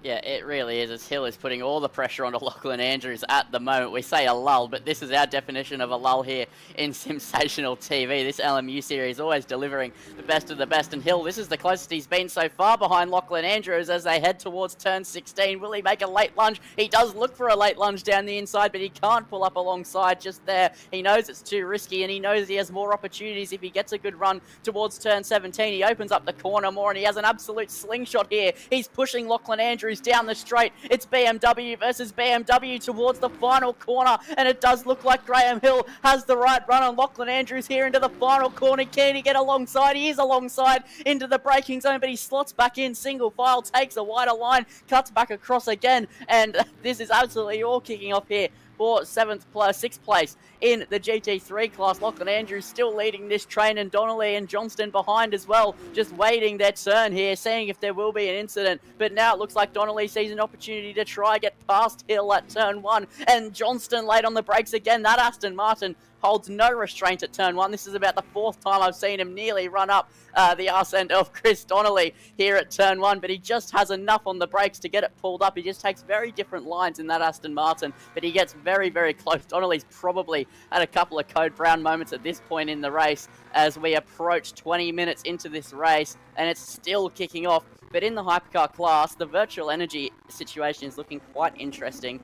S3: Yeah, it really is. As Hill is putting all the pressure onto Lachlan Andrews at the moment. We say a lull, but this is our definition of a lull here in Sensational TV. This LMU series always delivering the best of the best. And Hill, this is the closest he's been so far behind Lachlan Andrews as they head towards turn 16. Will he make a late lunge? He does look for a late lunge down the inside, but he can't pull up alongside just there. He knows it's too risky, and he knows he has more opportunities if he gets a good run towards turn 17. He opens up the corner more, and he has an absolute slingshot here. He's pushing Lachlan Andrews down the straight. It's BMW versus BMW towards the final corner, and it does look like Graham Hill has the right run on Lachlan Andrews here into the final corner. Can he get alongside? He is alongside into the braking zone, but he slots back in single file, takes a wider line, cuts back across again, and this is absolutely all kicking off here for 6th place in the GT3 class. Lachlan Andrews still leading this train, and Donnelly and Johnston behind as well, just waiting their turn here, seeing if there will be an incident. But now it looks like Donnelly sees an opportunity to try get past Hill at turn 1, and Johnston late on the brakes again. That Aston Martin holds no restraint at turn 1. This is about the 4th time I've seen him nearly run up the arse end of Chris Donnelly here at turn 1, but he just has enough on the brakes to get it pulled up. He just takes very different lines in that Aston Martin, but he gets very close. Donnelly's probably had a couple of Code Brown moments at this point in the race as we approach 20 minutes into this race, and it's still kicking off. But in the hypercar class, the virtual energy situation is looking quite interesting.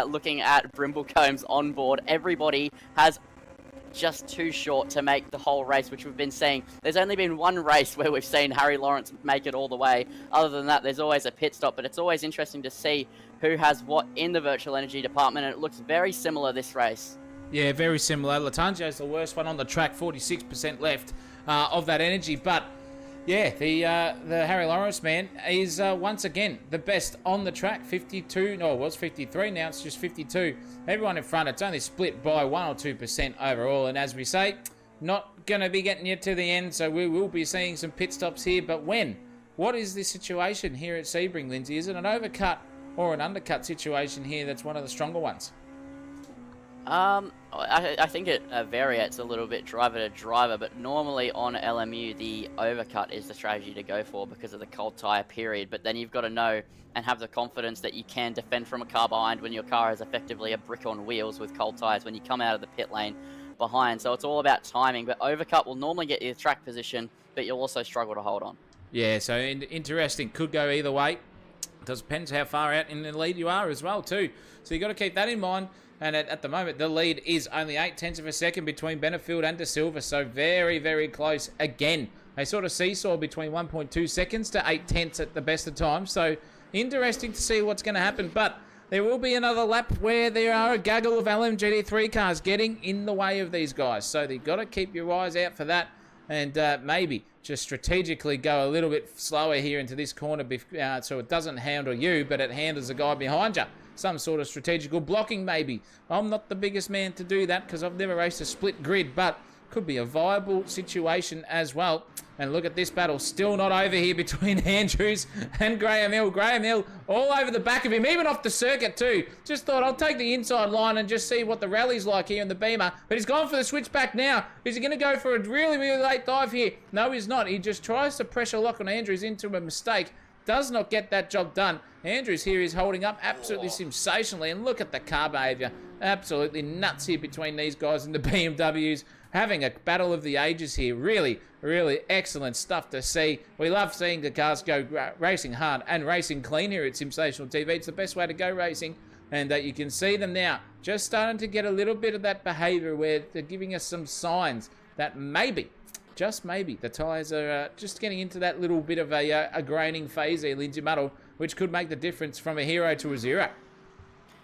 S3: Looking at Brimblecomb's onboard, everybody has just too short to make the whole race, which we've been seeing. There's only been one race where we've seen Harry Lawrence make it all the way. Other than that, there's always a pit stop, but it's always interesting to see who has what in the virtual energy department, and it looks very similar this race.
S2: Yeah, very similar. Latangio's the worst one on the track, 46% left of that energy, but yeah, the Harry Lawrence man is once again the best on the track. 52, no, it was 53, now it's just 52. Everyone in front, it's only split by 1 or 2% overall, and as we say, not going to be getting you to the end, so we will be seeing some pit stops here, but when? What is the situation here at Sebring, Lindsay? Is it an overcut or an undercut situation here that's one of the stronger ones?
S3: I think it varies a little bit driver to driver, but normally on LMU, the overcut is the strategy to go for because of the cold tyre period. But then you've got to know and have the confidence that you can defend from a car behind when your car is effectively a brick on wheels with cold tyres when you come out of the pit lane behind. So it's all about timing, but overcut will normally get you the track position, but you'll also struggle to hold on.
S2: Yeah, so interesting. Could go either way. Depends how far out in the lead you are as well, too. So you've got to keep that in mind. And at the moment, the lead is only 0.8 of a second between Benefield and De Silva. So very, very close again. They sort of seesaw between 1.2 seconds to 0.8 at the best of times. So interesting to see what's going to happen. But there will be another lap where there are a gaggle of LMGT3 cars getting in the way of these guys. So you've got to keep your eyes out for that. And maybe just strategically go a little bit slower here into this corner so it doesn't handle you, but it handles the guy behind you. Some sort of strategical blocking, maybe. I'm not the biggest man to do that because I've never raced a split grid, but could be a viable situation as well. And look at this battle, still not over here between Andrews and Graham Hill. Graham Hill all over the back of him, even off the circuit too. Just thought I'll take the inside line and just see what the rally's like here in the Beamer. But he's gone for the switchback now. Is he going to go for a really, really late dive here? No, he's not. He just tries to pressure lock on Andrews into a mistake. Does not get that job done. Andrews here is holding up absolutely sensationally. And look at the car behaviour. Absolutely nuts here between these guys and the BMWs. Having a battle of the ages here. Really, really excellent stuff to see. We love seeing the cars go racing hard and racing clean here at Sensational TV. It's the best way to go racing. And you can see them now just starting to get a little bit of that behaviour where they're giving us some signs that maybe, just maybe, the tyres are just getting into that little bit of a graining phase there, Lindsay Muddle, which could make the difference from a hero to a zero.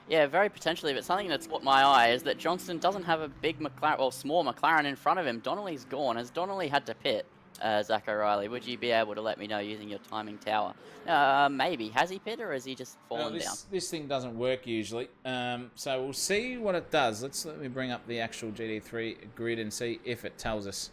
S3: Yeah, very potentially, but something that's caught my eye is that Johnston doesn't have a big McLaren, or small McLaren in front of him. Donnelly's gone. Has Donnelly had to pit, Zach O'Reilly? Would you be able to let me know using your timing tower? Maybe. Has he pit, or has he just fallen down?
S2: This thing doesn't work usually, so we'll see what it does. Let me bring up the actual GT3 grid and see if it tells us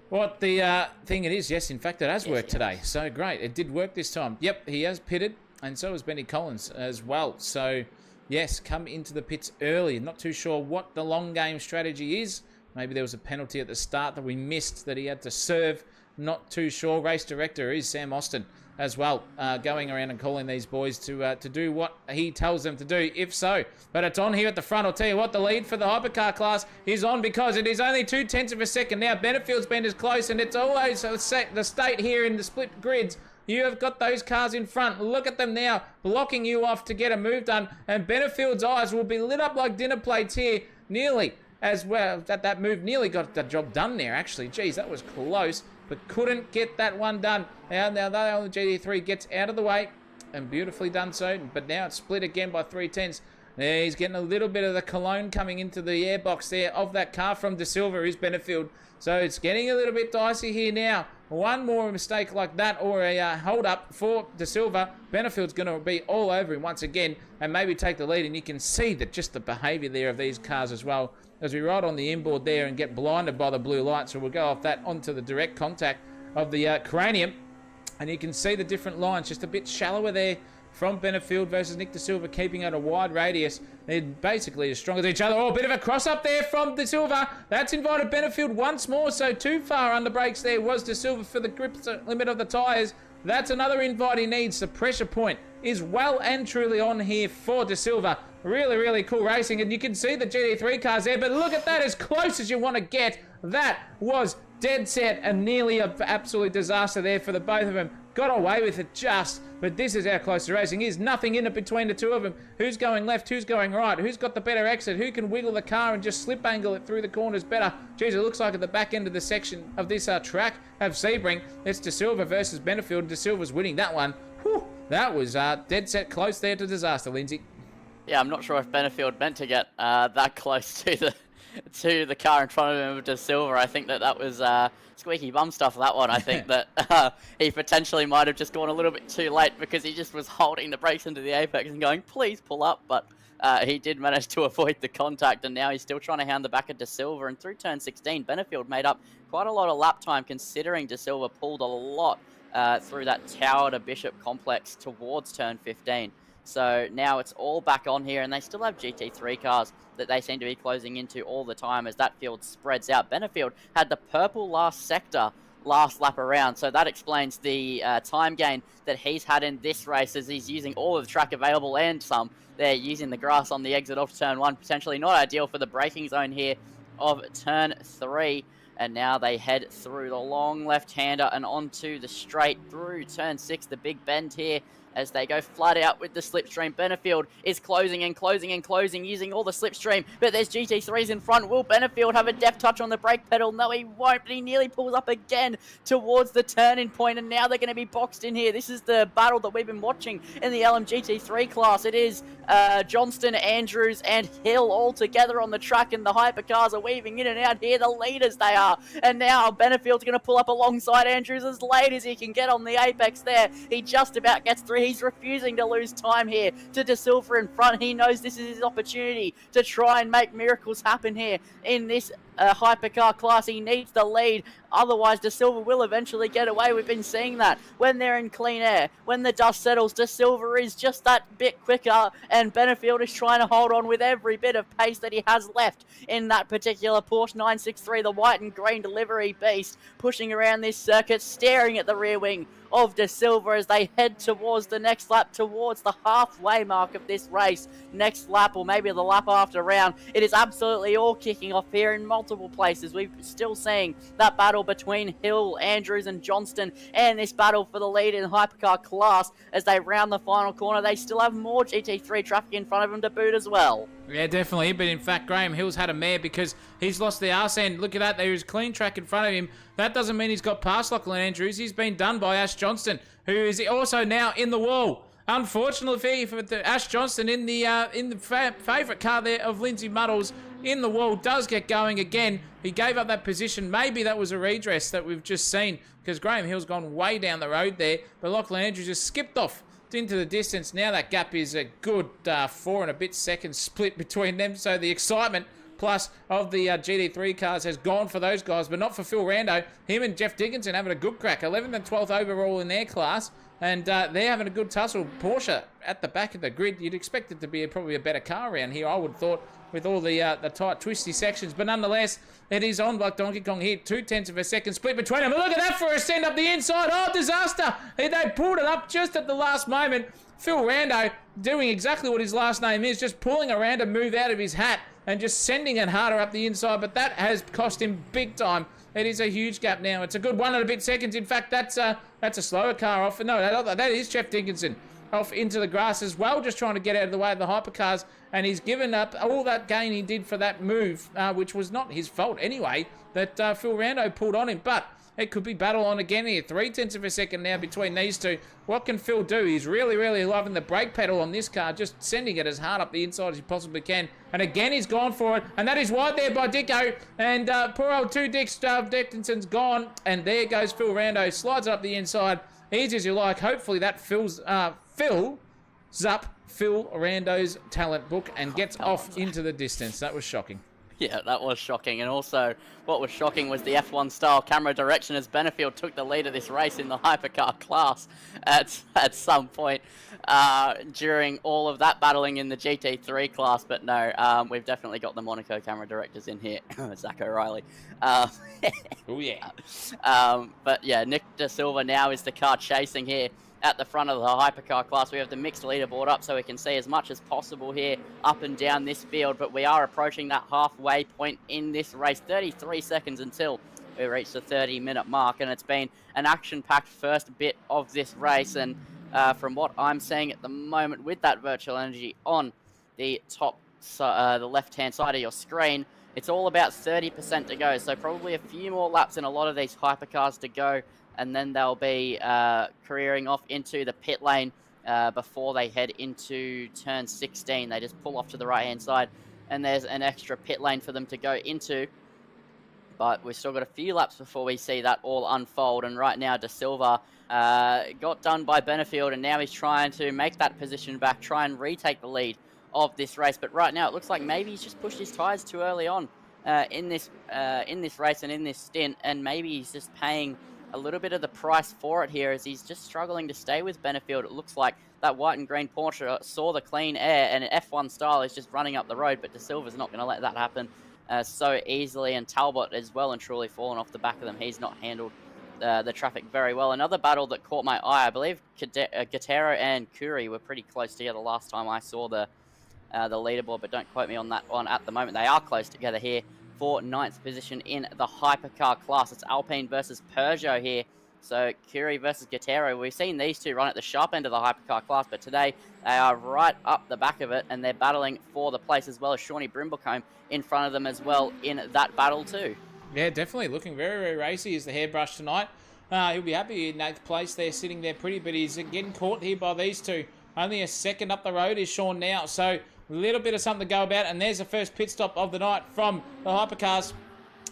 S2: what the thing it is. Yes, in fact, it has worked today. So great. It did work this time. Yep, he has pitted, and so has Benny Collins as well. So yes, come into the pits early. Not too sure what the long game strategy is. Maybe there was a penalty at the start that we missed that he had to serve. Not too sure. Race director is Sam Austin as well, going around and calling these boys to do what he tells them to do, if so. But it's on here at the front. I'll tell you what, the lead for the hypercar class is on because it is only 0.2 of a second now. Benefield's been as close, and it's always the state here in the split grids. You have got those cars in front. Look at them now, blocking you off to get a move done. And Benefield's eyes will be lit up like dinner plates here, nearly as well. That move nearly got the job done there, actually. Geez, that was close, but couldn't get that one done. Now the GT3 gets out of the way, and beautifully done so. But now it's split again by 0.3. There, he's getting a little bit of the cologne coming into the airbox there of that car from De Silva, who's Benefield. So it's getting a little bit dicey here now. One more mistake like that, or a hold up for De Silva, Benefield's going to be all over him once again and maybe take the lead. And you can see that just the behaviour there of these cars as well, as we ride on the inboard there and get blinded by the blue light. So we'll go off that onto the direct contact of the cranium, and you can see the different lines just a bit shallower there from Benefield versus Nick De Silva, keeping at a wide radius. They're basically as strong as each other. Oh, a bit of a cross up there from De Silva. That's invited Benefield once more, so too far under brakes there was De Silva for the grip limit of the tyres. That's another invite he needs. The pressure point is well and truly on here for De Silva. Really, really cool racing, and you can see the GT3 cars there, but look at that, as close as you want to get. That was dead set and nearly an absolute disaster there for the both of them. Got away with it just, but this is how close the racing is. Nothing in it between the two of them. Who's going left? Who's going right? Who's got the better exit? Who can wiggle the car and just slip angle it through the corners better? Geez, it looks like at the back end of the section of this track of Sebring, it's De Silva versus Benefield. De Silva's winning that one. Whew, that was dead set close there to disaster, Lindsay.
S3: Yeah, I'm not sure if Benefield meant to get that close to the car in front of him with De Silva. I think that was squeaky bum stuff, that one. I think that he potentially might have just gone a little bit too late because he just was holding the brakes into the apex and going, please pull up. But he did manage to avoid the contact, and now he's still trying to hound the back of De Silva. And through turn 16, Benefield made up quite a lot of lap time, considering De Silva pulled a lot through that Tower to Bishop complex towards turn 15. So now it's all back on here, and they still have GT3 cars that they seem to be closing into all the time as that field spreads out. Benefield had the purple last sector last lap around, so that explains the time gain that he's had in this race as he's using all of the track available and some. They're using the grass on the exit off turn 1, potentially not ideal for the braking zone here of turn 3. And now they head through the long left-hander and onto the straight through turn 6, the big bend here, as they go flat out with the slipstream. Benefield is closing and closing and closing, using all the slipstream, but there's GT3s in front. Will Benefield have a deft touch on the brake pedal? No, he won't, but he nearly pulls up again towards the turning point, and now they're going to be boxed in here. This is the battle that we've been watching in the LMGT3 class. It is Johnston, Andrews, and Hill all together on the track, and the hypercars are weaving in and out here. The leaders they are, and now Benefield's going to pull up alongside Andrews as late as he can get on the apex there. He just about gets through. He's refusing to lose time here to De Silva in front. He knows this is his opportunity to try and make miracles happen here in this hypercar class. He needs the lead, otherwise De Silva will eventually get away. We've been seeing that when they're in clean air, when the dust settles. De Silva is just that bit quicker, and Benefield is trying to hold on with every bit of pace that he has left in that particular Porsche 963, the white and green delivery beast, pushing around this circuit, staring at the rear wing of De Silva as they head towards the next lap, towards the halfway mark of this race. Next lap, or maybe the lap after round, it is absolutely all kicking off here in multiple places. We're still seeing that battle between Hill, Andrews and Johnston, and this battle for the lead in the hypercar class as they round the final corner. They still have more GT3 traffic in front of them to boot as well.
S2: Yeah, definitely. But in fact, Graham Hill's had a mare because he's lost the arse end. Look at that. There is clean track in front of him. That doesn't mean he's got past Lachlan Andrews. He's been done by Ash Johnston, who is also now in the wall. Unfortunately for Ash Johnston in the favourite car there of Lindsay Muddles in the wall, does get going again. He gave up that position. Maybe that was a redress that we've just seen because Graham Hill's gone way down the road there. But Lachlan Andrews just skipped off into the distance. Now that gap is a good 4 and a bit seconds split between them. So the excitement plus of the GT3 cars has gone for those guys, but not for Phil Rando. Him and Jeff Dickinson having a good crack. 11th and 12th overall in their class, and they're having a good tussle. Porsche at the back of the grid. You'd expect it to be probably a better car around here, I would have thought, with all the tight, twisty sections. But nonetheless, it is on like Donkey Kong here. 0.2 of a second split between them. But look at that for a send up the inside. Oh, disaster. They pulled it up just at the last moment. Phil Rando doing exactly what his last name is, just pulling a random move out of his hat and just sending it harder up the inside. But that has cost him big time. It is a huge gap now. It's a good 1 and a bit seconds. In fact, that's a slower car off. No, that is Jeff Dickinson off into the grass as well, just trying to get out of the way of the hypercars, and he's given up all that gain he did for that move, which was not his fault anyway, that Phil Rando pulled on him. But it could be battle on again here. 0.3 of a second now between these two. What can Phil do? He's really, really loving the brake pedal on this car, just sending it as hard up the inside as he possibly can. And again, he's gone for it, and that is wide there by Dicko. And poor old Dickinson's gone, and there goes Phil Rando. Slides it up the inside, easy as you like. Hopefully that fills up Phil Rando's talent book and gets off into the distance. That was shocking.
S3: Yeah, that was shocking. And also, what was shocking was the F1 style camera direction as Benefield took the lead of this race in the hypercar class at some point during all of that battling in the GT3 class. But no, we've definitely got the Monaco camera directors in here. Zach O'Reilly.
S2: Oh, yeah.
S3: But yeah, Nick De Silva now is the car chasing here at the front of the hypercar class. We have the mixed leaderboard up so we can see as much as possible here up and down this field, but we are approaching that halfway point in this race. 33 seconds until we reach the 30-minute mark, and it's been an action-packed first bit of this race. And from what I'm seeing at the moment with that virtual energy on the top, the left-hand side of your screen, it's all about 30% to go, so probably a few more laps in a lot of these hypercars to go, and then they'll be careering off into the pit lane before they head into turn 16. They just pull off to the right-hand side, and there's an extra pit lane for them to go into. But we've still got a few laps before we see that all unfold. And right now, De Silva got done by Benefield, and now he's trying to make that position back, try and retake the lead of this race. But right now, it looks like maybe he's just pushed his tyres too early on in this race and in this stint, and maybe he's just paying a little bit of the price for it here as he's just struggling to stay with Benefield. It looks like that white and green Porsche saw the clean air, and F1 style is just running up the road, but De Silva's not going to let that happen so easily, and Talbot is well and truly fallen off the back of them. He's not handled the traffic very well. Another battle that caught my eye, I believe Guerrero and Curie were pretty close together last time I saw the leaderboard, but don't quote me on that one at the moment. They are close together here for 9th position in the hypercar class. It's Alpine versus Peugeot here. So Curie versus Guerrero. We've seen these two run at the sharp end of the hypercar class, but today they are right up the back of it, and they're battling for the place, as well as Shawnee Brimblecombe in front of them as well in that battle too.
S2: Yeah, definitely looking very, very racy as the hairbrush tonight. He'll be happy in 8th place there, sitting there pretty, but he's getting caught here by these two. Only a second up the road is Sean now, so a little bit of something to go about, and there's the first pit stop of the night from the hypercars.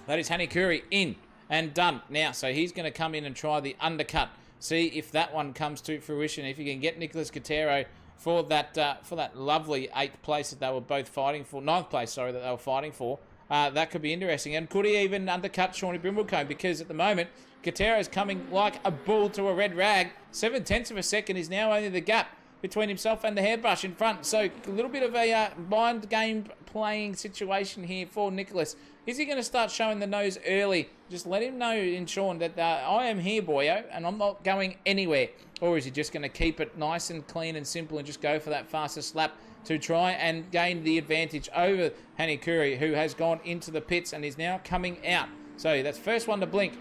S2: That is Hanny Curry in and done now, so he's going to come in and try the undercut. See if that one comes to fruition, if you can get Nicholas Guerrero for that lovely 8th place that they were both fighting for, 9th place, sorry, that they were fighting for. That could be interesting. And could he even undercut Shawnee Brimblecombe? Because at the moment, Guerrero's coming like a bull to a red rag. 7/10 of a second is now only the gap between himself and the hairbrush in front. So a little bit of a mind game playing situation here for Nicholas. Is he going to start showing the nose early? Just let him know in Sean that I am here, boyo, and I'm not going anywhere. Or is he just going to keep it nice and clean and simple and just go for that fastest lap to try and gain the advantage over Hanny Curry, who has gone into the pits and is now coming out. So that's first one to blink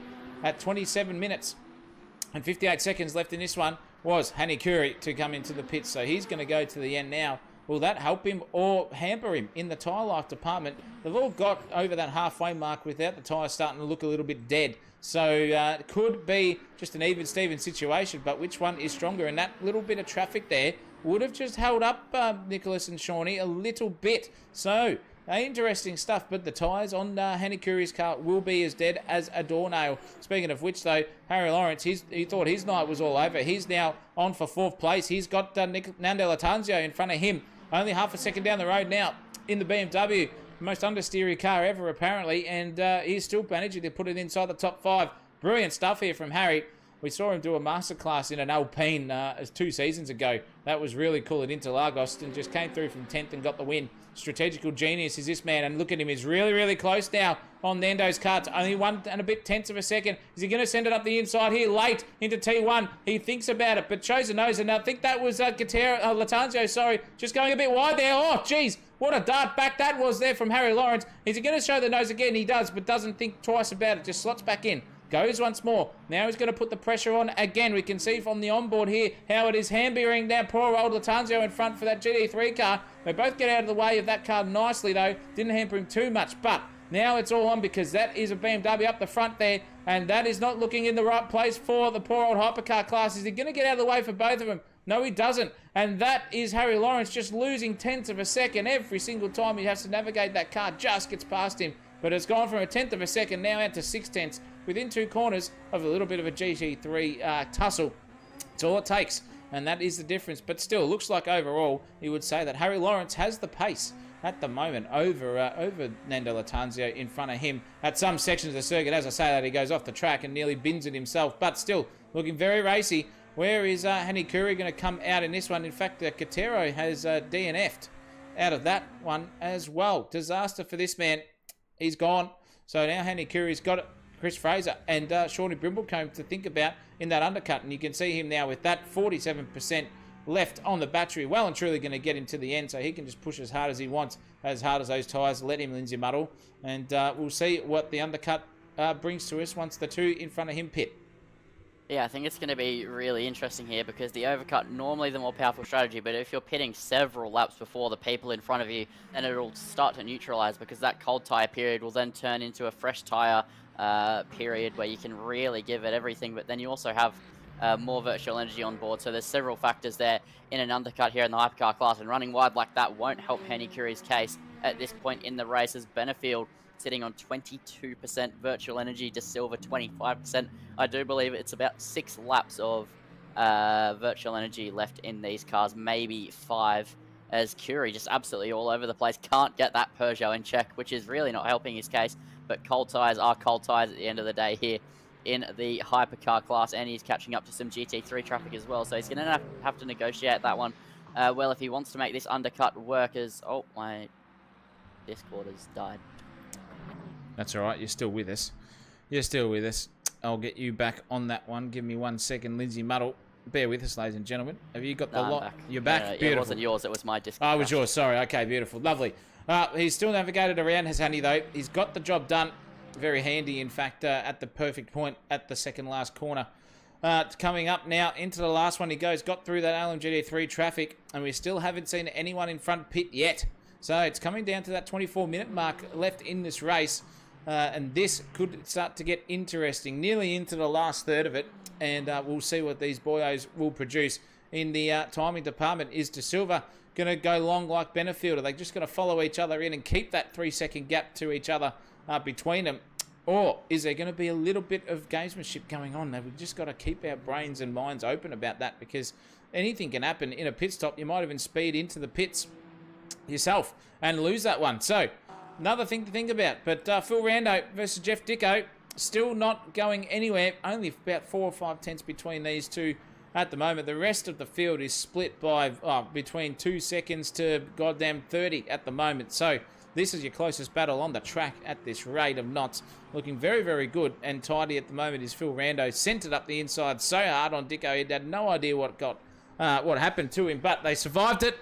S2: at 27 minutes and 58 seconds left in this one was Hanny Curry to come into the pits. So he's going to go to the end now. Will that help him or hamper him in the tyre life department? They've all got over that halfway mark without the tyres starting to look a little bit dead. So it could be just an even-Steven situation, but which one is stronger? And that little bit of traffic there would have just held up Nicholas and Shawnee a little bit. So interesting stuff, but the tyres on Hanny Curry's car will be as dead as a doornail. Speaking of which, though, Harry Lawrence, he thought his night was all over. He's now on for 4th place. He's got Nando Latanzio in front of him. Only half a second down the road now in the BMW. Most understeery car ever, apparently, and he's still managing to put it inside the top 5. Brilliant stuff here from Harry. We saw him do a masterclass in an Alpine 2 seasons ago. That was really cool at Interlagos, and just came through from 10th and got the win. Strategical genius is this man, and look at him. He's really, really close now on Nando's car. It's only 1 and a bit tenths of a second. Is he going to send it up the inside here late into T1? He thinks about it, but shows a nose, and I think that was Latanzio, sorry, just going a bit wide there. Oh, geez, what a dart back that was there from Harry Lawrence. Is he going to show the nose again? He does, but doesn't think twice about it. Just slots back in. Goes once more. Now he's going to put the pressure on again. We can see from the onboard here how it is hammering down poor old Latanzio in front for that GT3 car. They both get out of the way of that car nicely, though. Didn't hamper him too much, but now it's all on because that is a BMW up the front there, and that is not looking in the right place for the poor old hypercar class. Is he going to get out of the way for both of them? No, he doesn't. And that is Harry Lawrence just losing tenths of a second every single time he has to navigate that car. Just gets past him. But it's gone from a tenth of a second now out to 6 tenths within 2 corners of a little bit of a GT3 tussle. It's all it takes, and that is the difference. But still, it looks like overall, you would say that Harry Lawrence has the pace at the moment over Nando Latanzio in front of him at some sections of the circuit. As I say that, he goes off the track and nearly bins it himself, but still looking very racy. Where is Hanny Curry going to come out in this one? In fact, Katero has DNF'd out of that one as well. Disaster for this man. He's gone. So now Hanny Curry's got Chris Fraser and Shawnee Brimblecombe to think about in that undercut. And you can see him now with that 47% left on the battery. Well and truly going to get him to the end, so he can just push as hard as he wants, as hard as those tyres let him, Lindsay Muddle. And we'll see what the undercut brings to us once the two in front of him pit.
S3: Yeah, I think it's going to be really interesting here because the overcut, normally the more powerful strategy, but if you're pitting several laps before the people in front of you, then it'll start to neutralize because that cold tyre period will then turn into a fresh tyre period where you can really give it everything, but then you also have more virtual energy on board. So there's several factors there in an undercut here in the hypercar class, and running wide like that won't help Hanny Curry's case at this point in the race, as Benefield sitting on 22% virtual energy, De Silva 25%. I do believe it's about 6 laps of virtual energy left in these cars, maybe 5, as Curie just absolutely all over the place. Can't get that Peugeot in check, which is really not helping his case, but cold tyres are cold tyres at the end of the day here in the hypercar class, and he's catching up to some GT3 traffic as well. So he's going to have to negotiate that one well if he wants to make this undercut work. As oh, my Discord has died.
S2: That's all right. You're still with us. You're still with us. I'll get you back on that one. Give me 1 second, Lindsay Muddle. Bear with us, ladies and gentlemen. Have you got the lot?
S3: Back.
S2: You're back?
S3: No,
S2: beautiful.
S3: It wasn't yours, it was my Discord.
S2: Oh, it was yours. Sorry. Okay, beautiful. Lovely. He's still navigated around, has Honey, though. He's got the job done. Very handy, in fact, at the perfect point at the second last corner. Coming up now into the last one he goes. Got through that LMGT3 traffic, and we still haven't seen anyone in front pit yet. So it's coming down to that 24-minute mark left in this race. And this could start to get interesting, nearly into the last third of it, and we'll see what these boyos will produce. In the timing department, is De Silva going to go long like Benefield? Are they just going to follow each other in and keep that 3-second gap to each other between them? Or is there going to be a little bit of gamesmanship going on? We've just got to keep our brains and minds open about that, because anything can happen in a pit stop. You might even speed into the pits yourself and lose that one. So another thing to think about. But Phil Rando versus Jeff Dicko, still not going anywhere. Only about 4 or 5 tenths between these two at the moment. The rest of the field is split by between 2 seconds to goddamn 30 at the moment. So this is your closest battle on the track at this rate of knots. Looking very, very good and tidy at the moment is Phil Rando. Sent it up the inside so hard on Dicko. He had no idea what happened to him, but they survived it.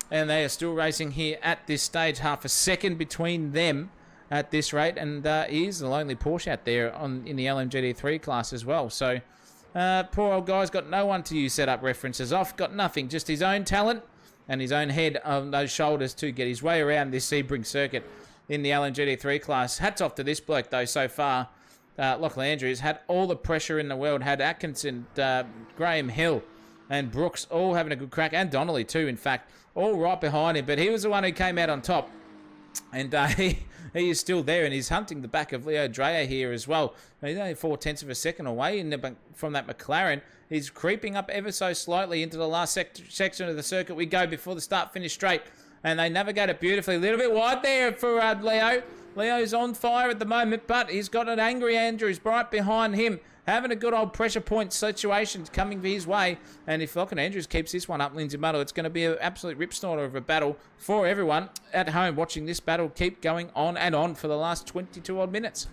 S2: And they are still racing here at this stage. Half a second between them at this rate. And he is the lonely Porsche out there in the LMGT3 class as well. So poor old guy's got no one to use setup references off. Got nothing. Just his own talent and his own head on those shoulders to get his way around this Sebring circuit in the LMGT3 class. Hats off to this bloke, though, so far. Lachlan Andrews had all the pressure in the world. Had Atkinson, Graham Hill and Brooks all having a good crack. And Donnelly, too, in fact. All right behind him, but he was the one who came out on top. And he is still there, and he's hunting the back of Leo Dreyer here as well. He's only 4 tenths of a second away from that McLaren. He's creeping up ever so slightly into the last section of the circuit we go before the start-finish straight. And they navigate it beautifully. A little bit wide there for Leo. Leo's on fire at the moment, but he's got an angry Andrews right behind him. Having a good old pressure point situation coming his way. And if Lachlan Andrews keeps this one up, Lindsay Muddle, it's going to be an absolute rip snorter of a battle for everyone at home watching this battle keep going on and on for the last 22 odd minutes.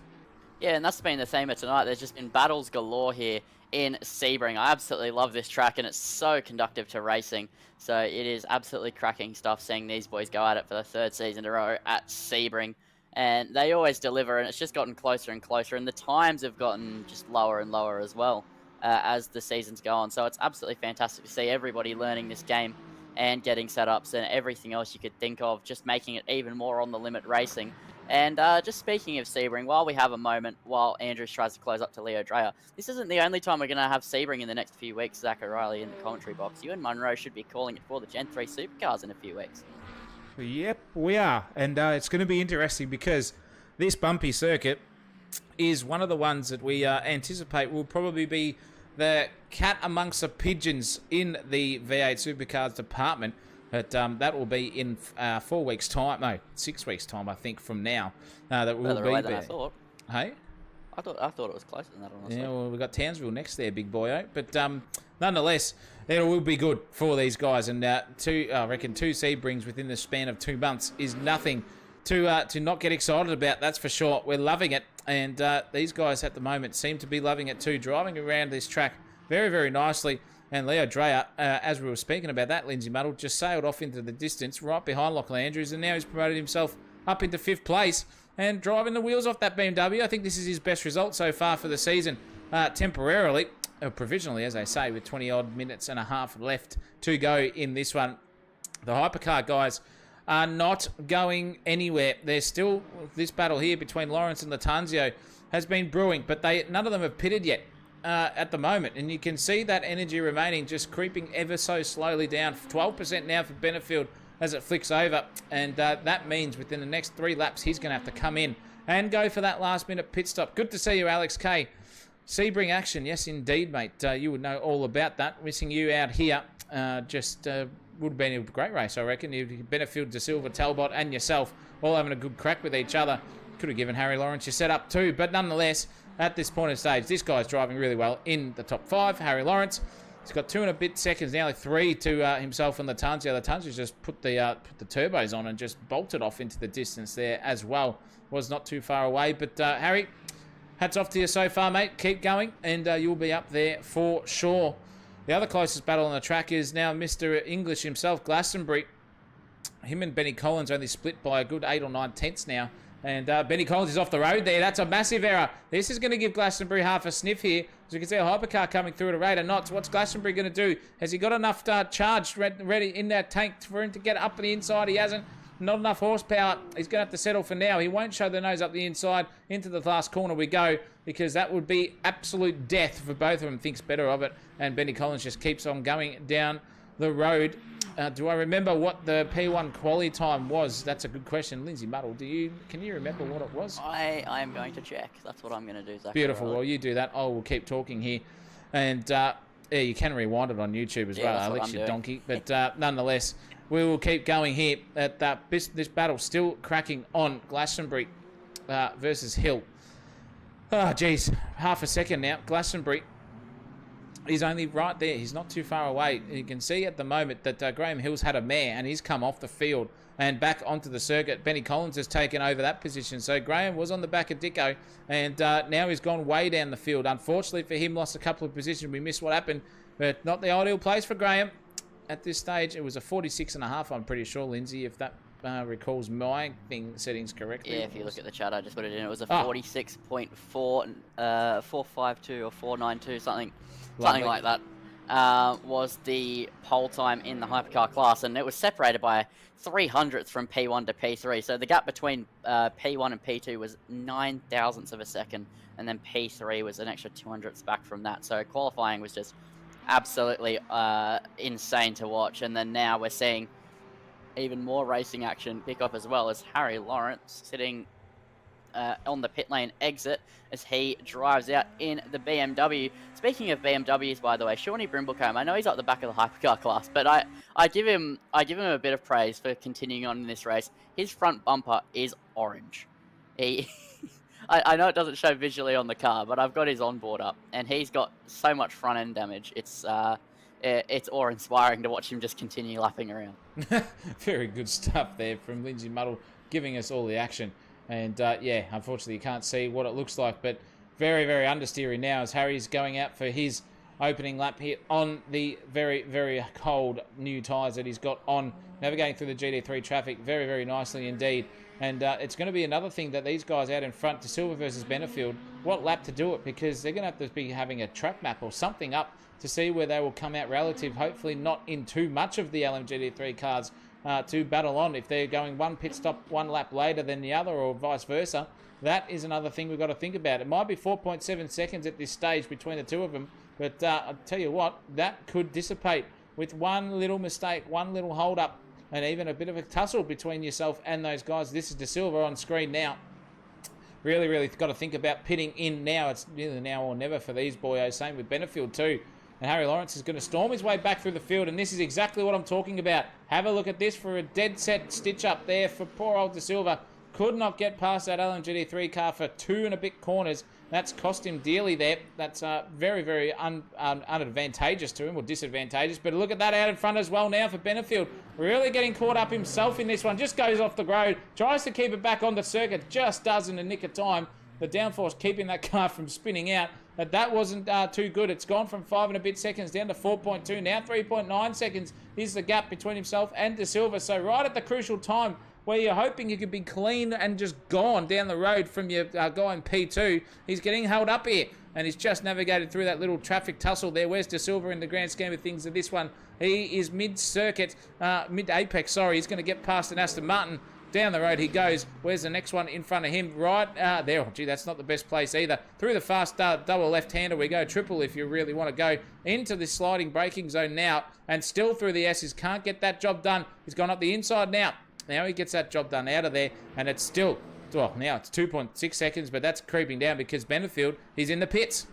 S3: Yeah, and that's been the theme of tonight. There's just been battles galore here in Sebring. I absolutely love this track, and it's so conducive to racing. So it is absolutely cracking stuff seeing these boys go at it for the 3rd season in a row at Sebring. And they always deliver, and it's just gotten closer and closer, and the times have gotten just lower and lower as well as the seasons go on. So it's absolutely fantastic to see everybody learning this game and getting setups and everything else you could think of, just making it even more on the limit racing. And just speaking of Sebring, while we have a moment, while Andrews tries to close up to Leo Dreyer, this isn't the only time we're going to have Sebring in the next few weeks. Zach O'Reilly in the commentary box. You and Munro should be calling it for the Gen 3 Supercars in a few weeks.
S2: Yep, we are. And it's going to be interesting because this bumpy circuit is one of the ones that we anticipate will probably be the cat amongst the pigeons in the V8 Supercars department. But that will be in 4 weeks' time. No, 6 weeks' time, I think, from now. That will be there.
S3: I thought.
S2: Hey?
S3: I thought it was closer than that, honestly.
S2: Yeah, well, we've got Townsville next there, big boyo. But nonetheless, it will be good for these guys. And I reckon 2 Sebrings within the span of 2 months is nothing to not get excited about, that's for sure. We're loving it. And these guys at the moment seem to be loving it too, driving around this track very, very nicely. And Leo Dreyer, as we were speaking about that, Lindsay Muddle, just sailed off into the distance right behind Lachlan Andrews, and now he's promoted himself up into 5th place and driving the wheels off that BMW. I think this is his best result so far for the season, temporarily, or provisionally, as I say, with 20-odd minutes and a half left to go in this one. The hypercar guys are not going anywhere. There's still this battle here between Lawrence and Latanzio has been brewing, but none of them have pitted yet. At the moment, and you can see that energy remaining just creeping ever so slowly down. 12% now for Benefield as it flicks over, and that means within the next 3 laps he's going to have to come in and go for that last minute pit stop. Good to see you, Alex K. Sebring action, yes indeed, mate. You would know all about that. Missing you out here would have been a great race, I reckon. Benefield, De Silva, Talbot and yourself all having a good crack with each other. Could have given Harry Lawrence your setup too, but nonetheless, at this point in stage. This guy's driving really well in the top 5. Harry Lawrence. He's got 2 and a bit seconds, nearly 3 to himself and Latanzio. Latanzio's just put the turbos on and just bolted off into the distance there as well. Was not too far away. But Harry, hats off to you so far, mate. Keep going, and you'll be up there for sure. The other closest battle on the track is now Mr. English himself, Glastonbury. Him and Benny Collins only split by a good 8 or 9 tenths now. And Benny Collins is off the road there. That's a massive error. This is going to give Glastonbury half a sniff here. As you can see, a hypercar coming through at a rate of knots. What's Glastonbury going to do? Has he got enough charge ready in that tank for him to get up the inside? He hasn't. Not enough horsepower. He's going to have to settle for now. He won't show the nose up the inside. Into the last corner we go, because that would be absolute death for both of them. Thinks better of it. And Benny Collins just keeps on going down the road. Do I remember what the P1 quali time was? That's a good question. Lindsay Muddle, can you remember what it was?
S3: I am going to check. That's what I'm going to do, Zach.
S2: Beautiful. Well, you do that. I will keep talking here. And yeah, you can rewind it on YouTube as well, Alex, you donkey. But nonetheless, we will keep going here. This battle still cracking on. Glastonbury versus Hill. Oh, geez. Half a second now. Glastonbury. He's only right there. He's not too far away. You can see at the moment that Graham Hill's had a mare and he's come off the field and back onto the circuit. Benny Collins has taken over that position. So Graham was on the back of Dicko and now he's gone way down the field. Unfortunately for him, lost a couple of positions. We missed what happened, but not the ideal place for Graham. At this stage, it was a 46.5, I'm pretty sure, Lindsay, if that recalls my settings correctly.
S3: Yeah, if you look at the chat, I just put it in. It was a 46.4, 452 or 492, something like that, was the pole time in the hypercar class, and it was separated by 300ths from P1 to P3. So the gap between P1 and P2 was 9 thousandths of a second, and then P3 was an extra 200ths back from that. So qualifying was just absolutely insane to watch. And then now we're seeing even more racing action pick up as well, as Harry Lawrence sitting on the pit lane exit as he drives out in the BMW. Speaking of BMWs, by the way, Shawnee Brimblecombe, I know he's at the back of the hypercar class, but I give him a bit of praise for continuing on in this race. His front bumper is orange. I know it doesn't show visually on the car, but I've got his onboard up, and he's got so much front end damage. It's awe-inspiring to watch him just continue lapping around.
S2: Very good stuff there from Lindsay Muddle, giving us all the action. And yeah, unfortunately you can't see what it looks like, but very, very understeery now as Harry's going out for his opening lap here on the very, very cold new tyres that he's got on, navigating through the GT3 traffic very, very nicely indeed. And it's going to be another thing that these guys out in front, De Silva versus Benefield, what lap to do it, because they're going to have to be having a track map or something up to see where they will come out relative, hopefully not in too much of the LMGT3 cars to battle on. If they're going one pit stop one lap later than the other or vice versa, that is another thing we've got to think about. It might be 4.7 seconds at this stage between the two of them, but I'll tell you what, that could dissipate with one little mistake, one little hold up, and even a bit of a tussle between yourself and those guys. This is De Silva on screen now. Really, really got to think about pitting in now. It's really now or never for these boyos. Same with Benefield too. And Harry Lawrence is going to storm his way back through the field, and this is exactly what I'm talking about. Have a look at this for a dead set stitch up there for poor old De Silva. Could not get past that LMGT3 car for 2 and a bit corners. That's cost him dearly there. That's very, very unadvantageous to him, or disadvantageous. But look at that out in front as well now for Benefield. Really getting caught up himself in this one. Just goes off the road. Tries to keep it back on the circuit. Just does in the nick of time. The downforce keeping that car from spinning out. But that wasn't too good. It's gone from 5 and a bit seconds down to 4.2. Now 3.9 seconds is the gap between himself and De Silva. So right at the crucial time where you're hoping you could be clean and just gone down the road from your guy in P2, he's getting held up here. And he's just navigated through that little traffic tussle there. Where's De Silva in the grand scheme of things of this one? He is mid-circuit, mid-apex, sorry. He's going to get past an Aston Martin. Down the road he goes. Where's the next one in front of him? Right there. Oh, gee, that's not the best place either. Through the fast double left-hander we go. Triple if you really want to go into the sliding braking zone now. And still through the S's. Can't get that job done. He's gone up the inside now. Now he gets that job done out of there. And it's still, well, now it's 2.6 seconds. But that's creeping down because Benefield is in the pits.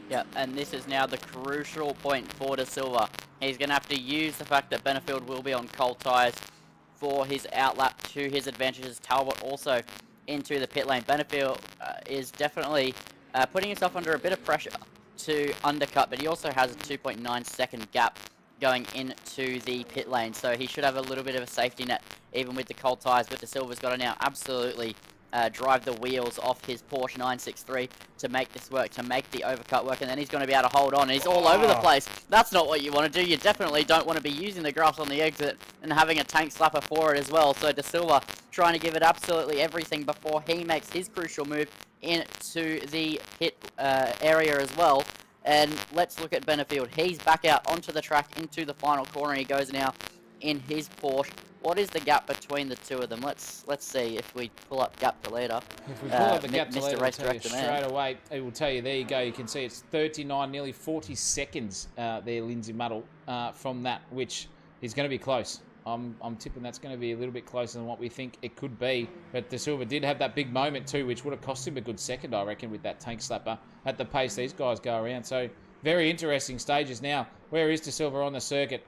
S3: Yep, and this is now the crucial point for De Silva. He's going to have to use the fact that Benefield will be on cold tyres for his outlap to his advantages. Talbot also into the pit lane. Benefield is definitely putting himself under a bit of pressure to undercut, but he also has a 2.9 second gap going into the pit lane, so he should have a little bit of a safety net even with the cold tyres. But De Silva's got to now absolutely drive the wheels off his Porsche 963 to make this work, to make the overcut work, and then he's going to be able to hold on. He's all over the place. That's not what you want to do. You definitely don't want to be using the grass on the exit and having a tank slapper for it as well. So De Silva trying to give it absolutely everything before he makes his crucial move into the pit area as well. And let's look at Benefield. He's back out onto the track into the final corner. He goes now in his Porsche. What is the gap between the two of them? Let's see if we pull up gap to leader.
S2: If we pull up the gap to
S3: Mr.
S2: leader,
S3: Race
S2: tell you
S3: Director
S2: straight away, it will tell you, there you go, you can see it's 39, nearly 40 seconds there, Lindsay Muddle, from that, which is going to be close. I'm tipping that's going to be a little bit closer than what we think it could be. But De Silva did have that big moment too, which would have cost him a good second, I reckon, with that tank slapper at the pace these guys go around. So very interesting stages now. Where is De Silva on the circuit?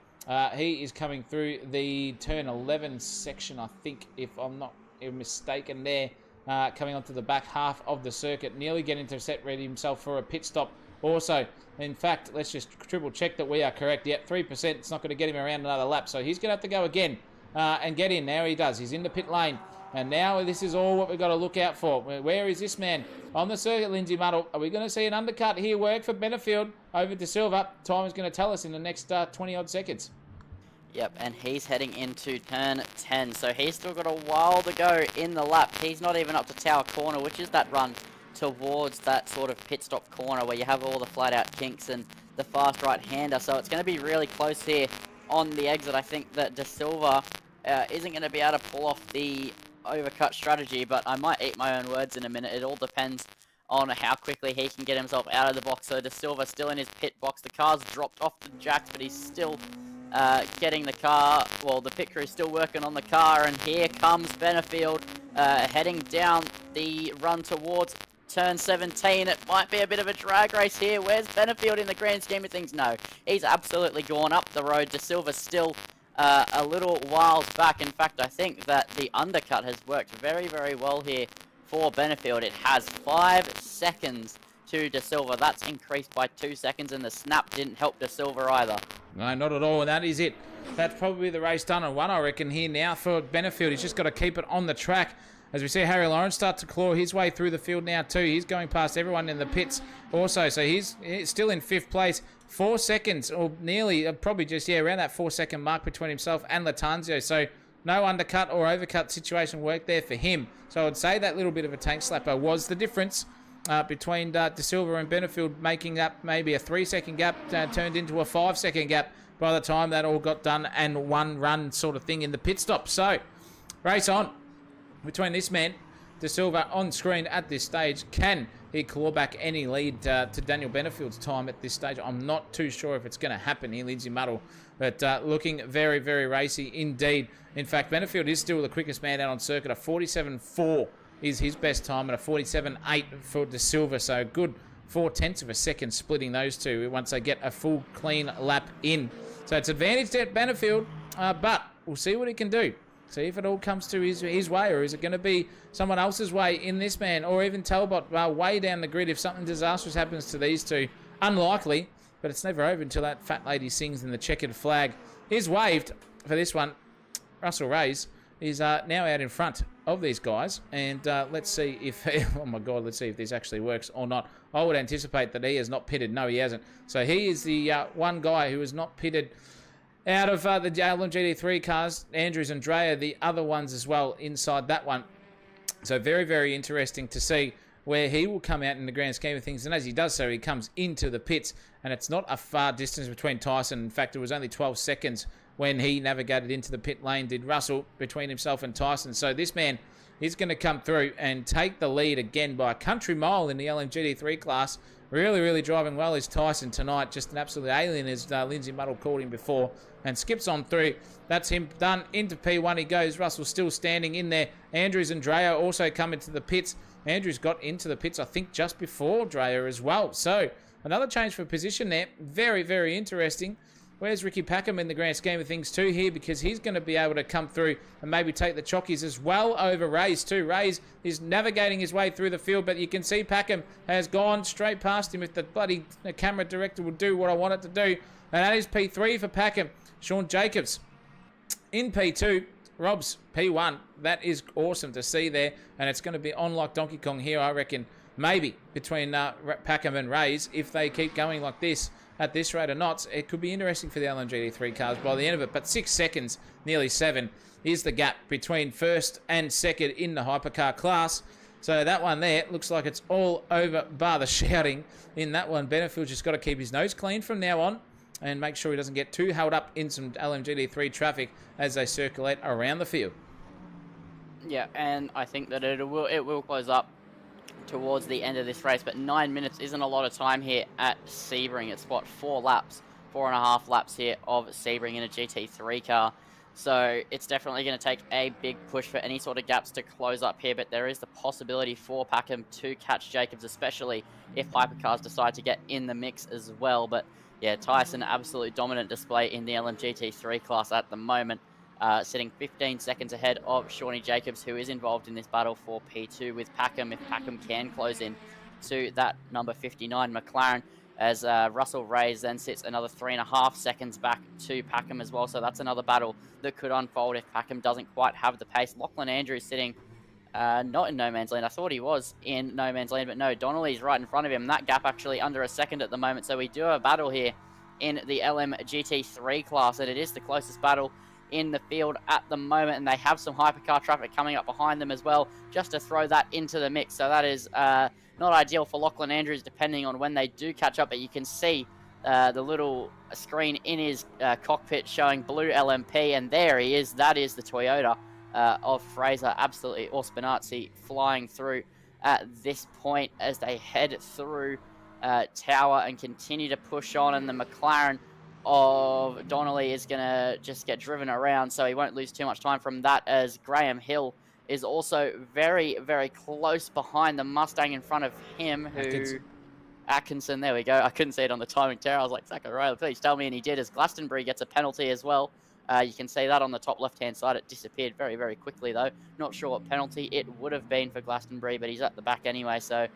S2: He is coming through the turn 11 section, I think, if I'm not mistaken there. Coming onto the back half of the circuit, nearly getting to set ready himself for a pit stop. Also, in fact, let's just triple check that we are correct. Yep, 3%. It's not going to get him around another lap. So he's going to have to go again and get in. Now he does. He's in the pit lane. And now this is all what we've got to look out for. Where is this man on the circuit, Lindsay Muddle? Are we going to see an undercut here work for Benefield over De Silva? Time is going to tell us in the next 20-odd seconds.
S3: Yep, and he's heading into turn 10. So he's still got a while to go in the lap. He's not even up to Tower Corner, which is that run towards that sort of pit stop corner where you have all the flat out kinks and the fast right-hander. So it's going to be really close here on the exit. I think that De Silva isn't going to be able to pull off the overcut strategy, but I might eat my own words in a minute. It all depends on how quickly he can get himself out of the box. So De Silva still in his pit box. The car's dropped off the jacks, but he's still getting the car. Well, the pit crew is still working on the car, and here comes Benefield heading down the run towards turn 17. It might be a bit of a drag race here. Where's Benefield in the grand scheme of things? No, he's absolutely gone up the road. De Silva's still a little whiles back. In fact, I think that the undercut has worked very, very well here for Benefield. It has 5 seconds to De Silva. That's increased by 2 seconds, and the snap didn't help De Silva either.
S2: No, not at all, and that is it. That's probably the race done and won, I reckon, here now for Benefield. He's just got to keep it on the track. As we see Harry Lawrence start to claw his way through the field now too. He's going past everyone in the pits also, so he's still in 5th place. 4 seconds, or nearly, probably just, around that 4-second mark between himself and Latanzio. So no undercut or overcut situation worked there for him. So I would say that little bit of a tank slapper was the difference between De Silva and Benefield, making up maybe a 3-second gap turned into a 5-second gap by the time that all got done, and one run sort of thing in the pit stop. So race on between this man, De Silva, on screen at this stage. Can he claw back any lead to Daniel Benefield's time at this stage? I'm not too sure if it's going to happen here, Lindsay Muddle, but looking very, very racy indeed. In fact, Benefield is still the quickest man out on circuit. A 47.4 is his best time, and a 47.8 for De Silva. So a good 0.4 of a second splitting those two once they get a full clean lap in. So it's advantage at Benefield, but we'll see what he can do. See if it all comes to his way, or is it going to be someone else's way in this man, or even Talbot way down the grid if something disastrous happens to these two. Unlikely, but it's never over until that fat lady sings and the checkered flag is waved for this one. Russell Reyes is now out in front of these guys, and let's see if oh my god, let's see if this actually works or not. I would anticipate that he has not pitted. No, he hasn't. So he is the one guy who has not pitted out of the LMGT3 cars. Andrews and Dreyer, the other ones as well inside that one. So very, very interesting to see where he will come out in the grand scheme of things. And as he does so, he comes into the pits, and it's not a far distance between Tyson. In fact, it was only 12 seconds when he navigated into the pit lane, did Russell, between himself and Tyson. So this man is going to come through and take the lead again by a country mile in the LMGT3 class. Really, really driving well is Tyson tonight. Just an absolute alien, as Lindsay Muddle called him before. And skips on through. That's him done. Into P1 he goes. Russell still standing in there. Andrews and Dreyer also come into the pits. Andrews got into the pits, I think, just before Dreyer as well. So, another change for position there. Very, very interesting. where's Ricky Packham in the grand scheme of things too here, because he's going to be able to come through and maybe take the chockies as well over Rays too. Rays is navigating his way through the field, but you can see Packham has gone straight past him. If the bloody camera director would do what I want it to do. And that is P3 for Packham. Sean Jacobs in P2. Rob's P1. That is awesome to see there. And it's going to be on like Donkey Kong here, I reckon. Maybe between Packham and Rays, if they keep going like this at this rate of knots, it could be interesting for the LMGT3 cars by the end of it. But 6 seconds, nearly 7, is the gap between first and second in the hypercar class. So that one there looks like it's all over, bar the shouting in that one. Benefield's just got to keep his nose clean from now on and make sure he doesn't get too held up in some LMGT3 traffic as they circulate around the field.
S3: Yeah, and I think that it will close up towards the end of this race, but 9 minutes isn't a lot of time here at Sebring. It's what, 4.5 laps here of Sebring in a GT3 car. So it's definitely going to take a big push for any sort of gaps to close up here, but there is the possibility for Packham to catch Jacobs, especially if hypercars decide to get in the mix as well. But yeah, Tyson, absolutely dominant display in the LMGT3 class at the moment, sitting 15 seconds ahead of Shawnee Jacobs, who is involved in this battle for P2 with Packham, if Packham can close in to that number 59 McLaren, as Russell Rays then sits another 3.5 seconds back to Packham as well. So that's another battle that could unfold if Packham doesn't quite have the pace. Lachlan Andrews sitting not in no man's land. I thought he was in no man's land, but no, Donnelly's right in front of him. That gap actually under a second at the moment. So we do have a battle here in the LMGT3 class, and it is the closest battle in the field at the moment, and they have some hypercar traffic coming up behind them as well, just to throw that into the mix. So that is not ideal for Lachlan Andrews, depending on when they do catch up, but you can see the little screen in his cockpit showing blue LMP, and there he is. That is the Toyota of Fraser, absolutely, or Spinazzi, flying through at this point as they head through Tower and continue to push on, and the McLaren of Donnelly is going to just get driven around, so he won't lose too much time from that, as Graham Hill is also very, very close behind the Mustang in front of him, who... Atkinson, there we go. I couldn't see it on the timing tower. I was like, Zach O'Reilly, please tell me, and he did, as Glastonbury gets a penalty as well. You can see that on the top left-hand side. It disappeared very, very quickly, though. Not sure what penalty it would have been for Glastonbury, but he's at the back anyway, so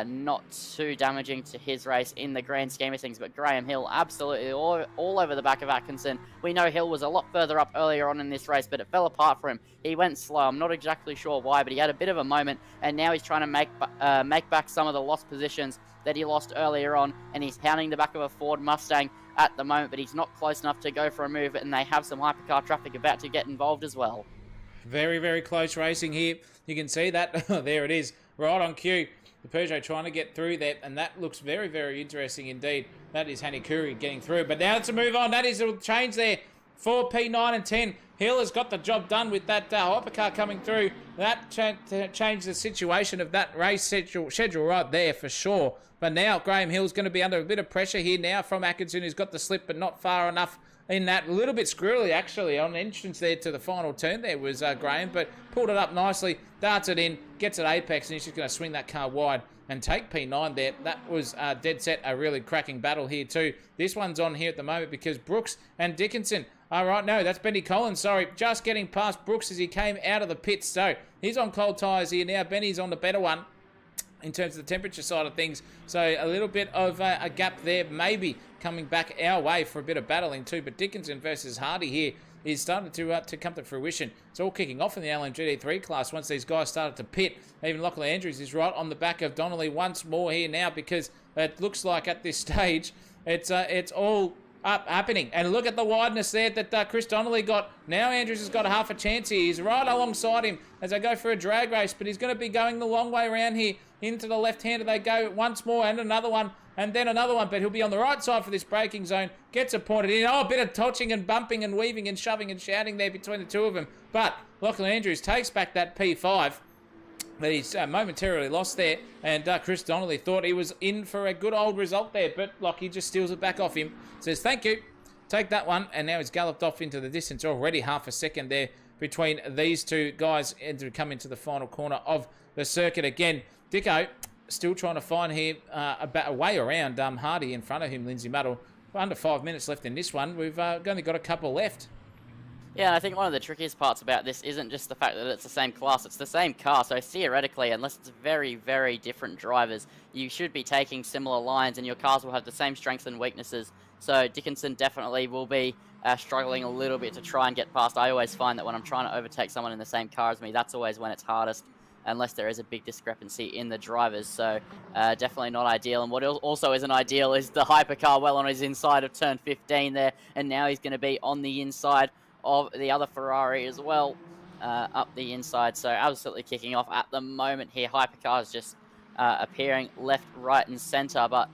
S3: not too damaging to his race in the grand scheme of things. But Graham Hill absolutely all over the back of Atkinson. We know Hill was a lot further up earlier on in this race, but it fell apart for him. He went slow. I'm not exactly sure why, but he had a bit of a moment, and now he's trying to make back some of the lost positions that he lost earlier on, and he's hounding the back of a Ford Mustang at the moment, but he's not close enough to go for a move, and they have some hypercar traffic about to get involved as well.
S2: Very, very close racing here. You can see that. There it is, right on cue. The Peugeot trying to get through that, and that looks very, very interesting indeed. That is Hanikuri getting through, but now it's a move on. That is a change there. 4 P9 and 10. Hill has got the job done with that hypercar coming through. That changed the situation of that race schedule right there for sure. But now Graham Hill's going to be under a bit of pressure here now from Atkinson, who's got the slip but not far enough in that. A little bit squirrely actually on entrance there to the final turn there was Graham, but pulled it up nicely, darts it in, gets at apex, and he's just going to swing that car wide and take P9 there. That was dead set a really cracking battle here too. This one's on here at the moment because Brooks and Dickinson. All right, no, that's Benny Collins, sorry. Just getting past Brooks as he came out of the pits. So he's on cold tyres here now. Benny's on the better one in terms of the temperature side of things. So a little bit of a gap there, maybe coming back our way for a bit of battling too. But Dickinson versus Hardy here is starting to come to fruition. It's all kicking off in the LMGT3 class once these guys started to pit. Even Lachlan Andrews is right on the back of Donnelly once more here now, because it looks like at this stage it's all up happening. And look at the wideness there that Chris Donnelly got. Now Andrews has got a half a chance here. He's right alongside him as they go for a drag race, but he's going to be going the long way around here into the left-hander. They go once more and another one and then another one, but he'll be on the right side for this braking zone. Gets it pointed in. Oh, a bit of touching and bumping and weaving and shoving and shouting there between the two of them. But Lachlan Andrews takes back that P5 that he's momentarily lost there, and Chris Donnelly thought he was in for a good old result there, but Lockie just steals it back off him, says thank you, take that one, and now he's galloped off into the distance. Already half a second there between these two guys and to come into the final corner of the circuit again. Dicko still trying to find here a way around Hardy in front of him. Lindsay Muddle under 5 minutes left in this one. We've only got a couple left.
S3: Yeah, and I think one of the trickiest parts about this isn't just the fact that it's the same class, it's the same car, so theoretically, unless it's very, very different drivers, you should be taking similar lines and your cars will have the same strengths and weaknesses. So Dickinson definitely will be struggling a little bit to try and get past. I always find that when I'm trying to overtake someone in the same car as me, that's always when it's hardest, unless there is a big discrepancy in the drivers. So definitely not ideal. And what also isn't ideal is the hypercar well on his inside of turn 15 there, and now he's going to be on the inside of the other Ferrari as well, up the inside. So absolutely kicking off at the moment here. Hypercar is just appearing left, right, and center. But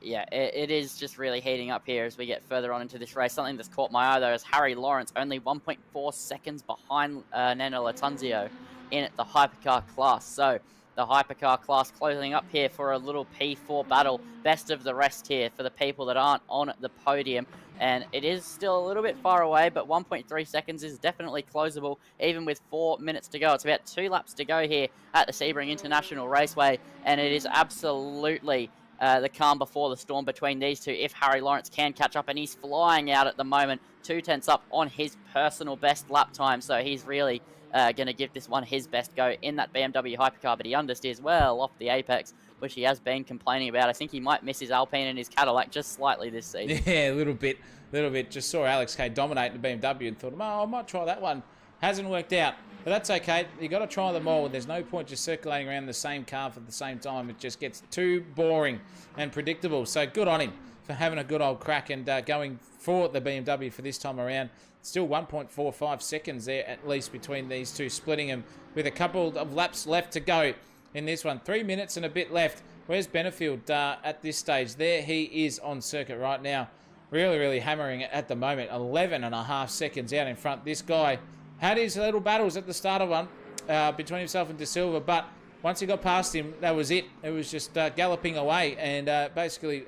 S3: yeah, it is just really heating up here as we get further on into this race. Something that's caught my eye though is Harry Lawrence, only 1.4 seconds behind Nando Latanzio in the hypercar class. So the hypercar class closing up here for a little P4 battle. Best of the rest here for the people that aren't on the podium. And it is still a little bit far away, but 1.3 seconds is definitely closable, even with 4 minutes to go. It's about 2 laps to go here at the Sebring International Raceway, and it is absolutely the calm before the storm between these two. If Harry Lawrence can catch up, and he's flying out at the moment, 2/10 up on his personal best lap time, so he's really going to give this one his best go in that BMW hypercar, but he understeers well off the apex, which he has been complaining about. I think he might miss his Alpine and his Cadillac just slightly this season.
S2: Yeah, a little bit. Just saw Alex K dominate the BMW and thought, oh, I might try that one. Hasn't worked out, but that's okay. You got to try them all. There's no point just circulating around the same car for the same time. It just gets too boring and predictable. So good on him for having a good old crack and going for the BMW for this time around. Still 1.45 seconds there at least between these two, splitting them with a couple of laps left to go in this one. 3 minutes and a bit left. Where's Benefield at this stage? There he is on circuit right now. Really, really hammering it at the moment. 11.5 seconds out in front. This guy had his little battles at the start of one between himself and De Silva, but once he got past him, that was it. It was just galloping away, and basically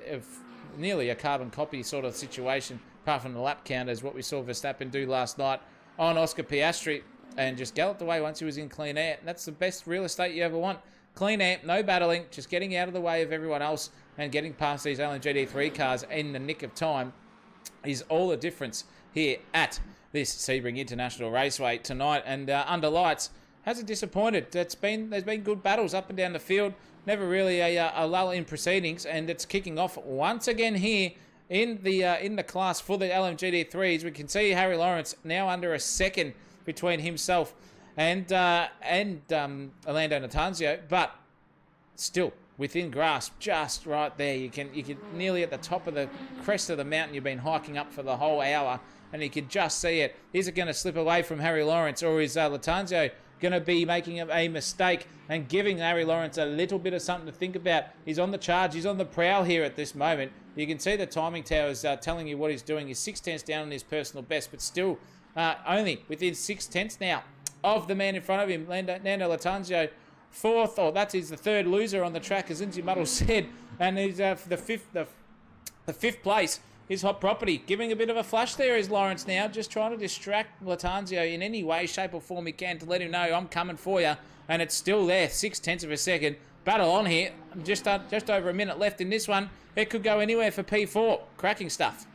S2: nearly a carbon copy sort of situation, apart from the lap count, as what we saw Verstappen do last night on Oscar Piastri, and just galloped away once he was in clean air. And that's the best real estate you ever want. Clean air, no battling, just getting out of the way of everyone else and getting past these LMGT3 cars in the nick of time is all the difference here at this Sebring International Raceway tonight. And under lights, hasn't disappointed. There's been good battles up and down the field. Never really a lull in proceedings, and it's kicking off once again here in the class for the LMGT3s. We can see Harry Lawrence now under a second between himself and Orlando Natanzio, but still within grasp, just right there. You can nearly at the top of the crest of the mountain you've been hiking up for the whole hour, and you can just see it. Is it going to slip away from Harry Lawrence, or is Latanzio going to be making a mistake and giving Harry Lawrence a little bit of something to think about? He's on the charge. He's on the prowl here at this moment. You can see the timing towers telling you what he's doing. He's 6/10 down on his personal best, but still only within 6/10 now of the man in front of him, Nando Latanzio. Fourth, or that is the third loser on the track, as Lindsay Muddle said, and he's the fifth place is Hot Property. Giving a bit of a flash there is Lawrence now, just trying to distract Latanzio in any way, shape or form he can to let him know, I'm coming for you. And it's still there, 6/10 of a second. Battle on here, just over a minute left in this one. It could go anywhere for P4. Cracking stuff.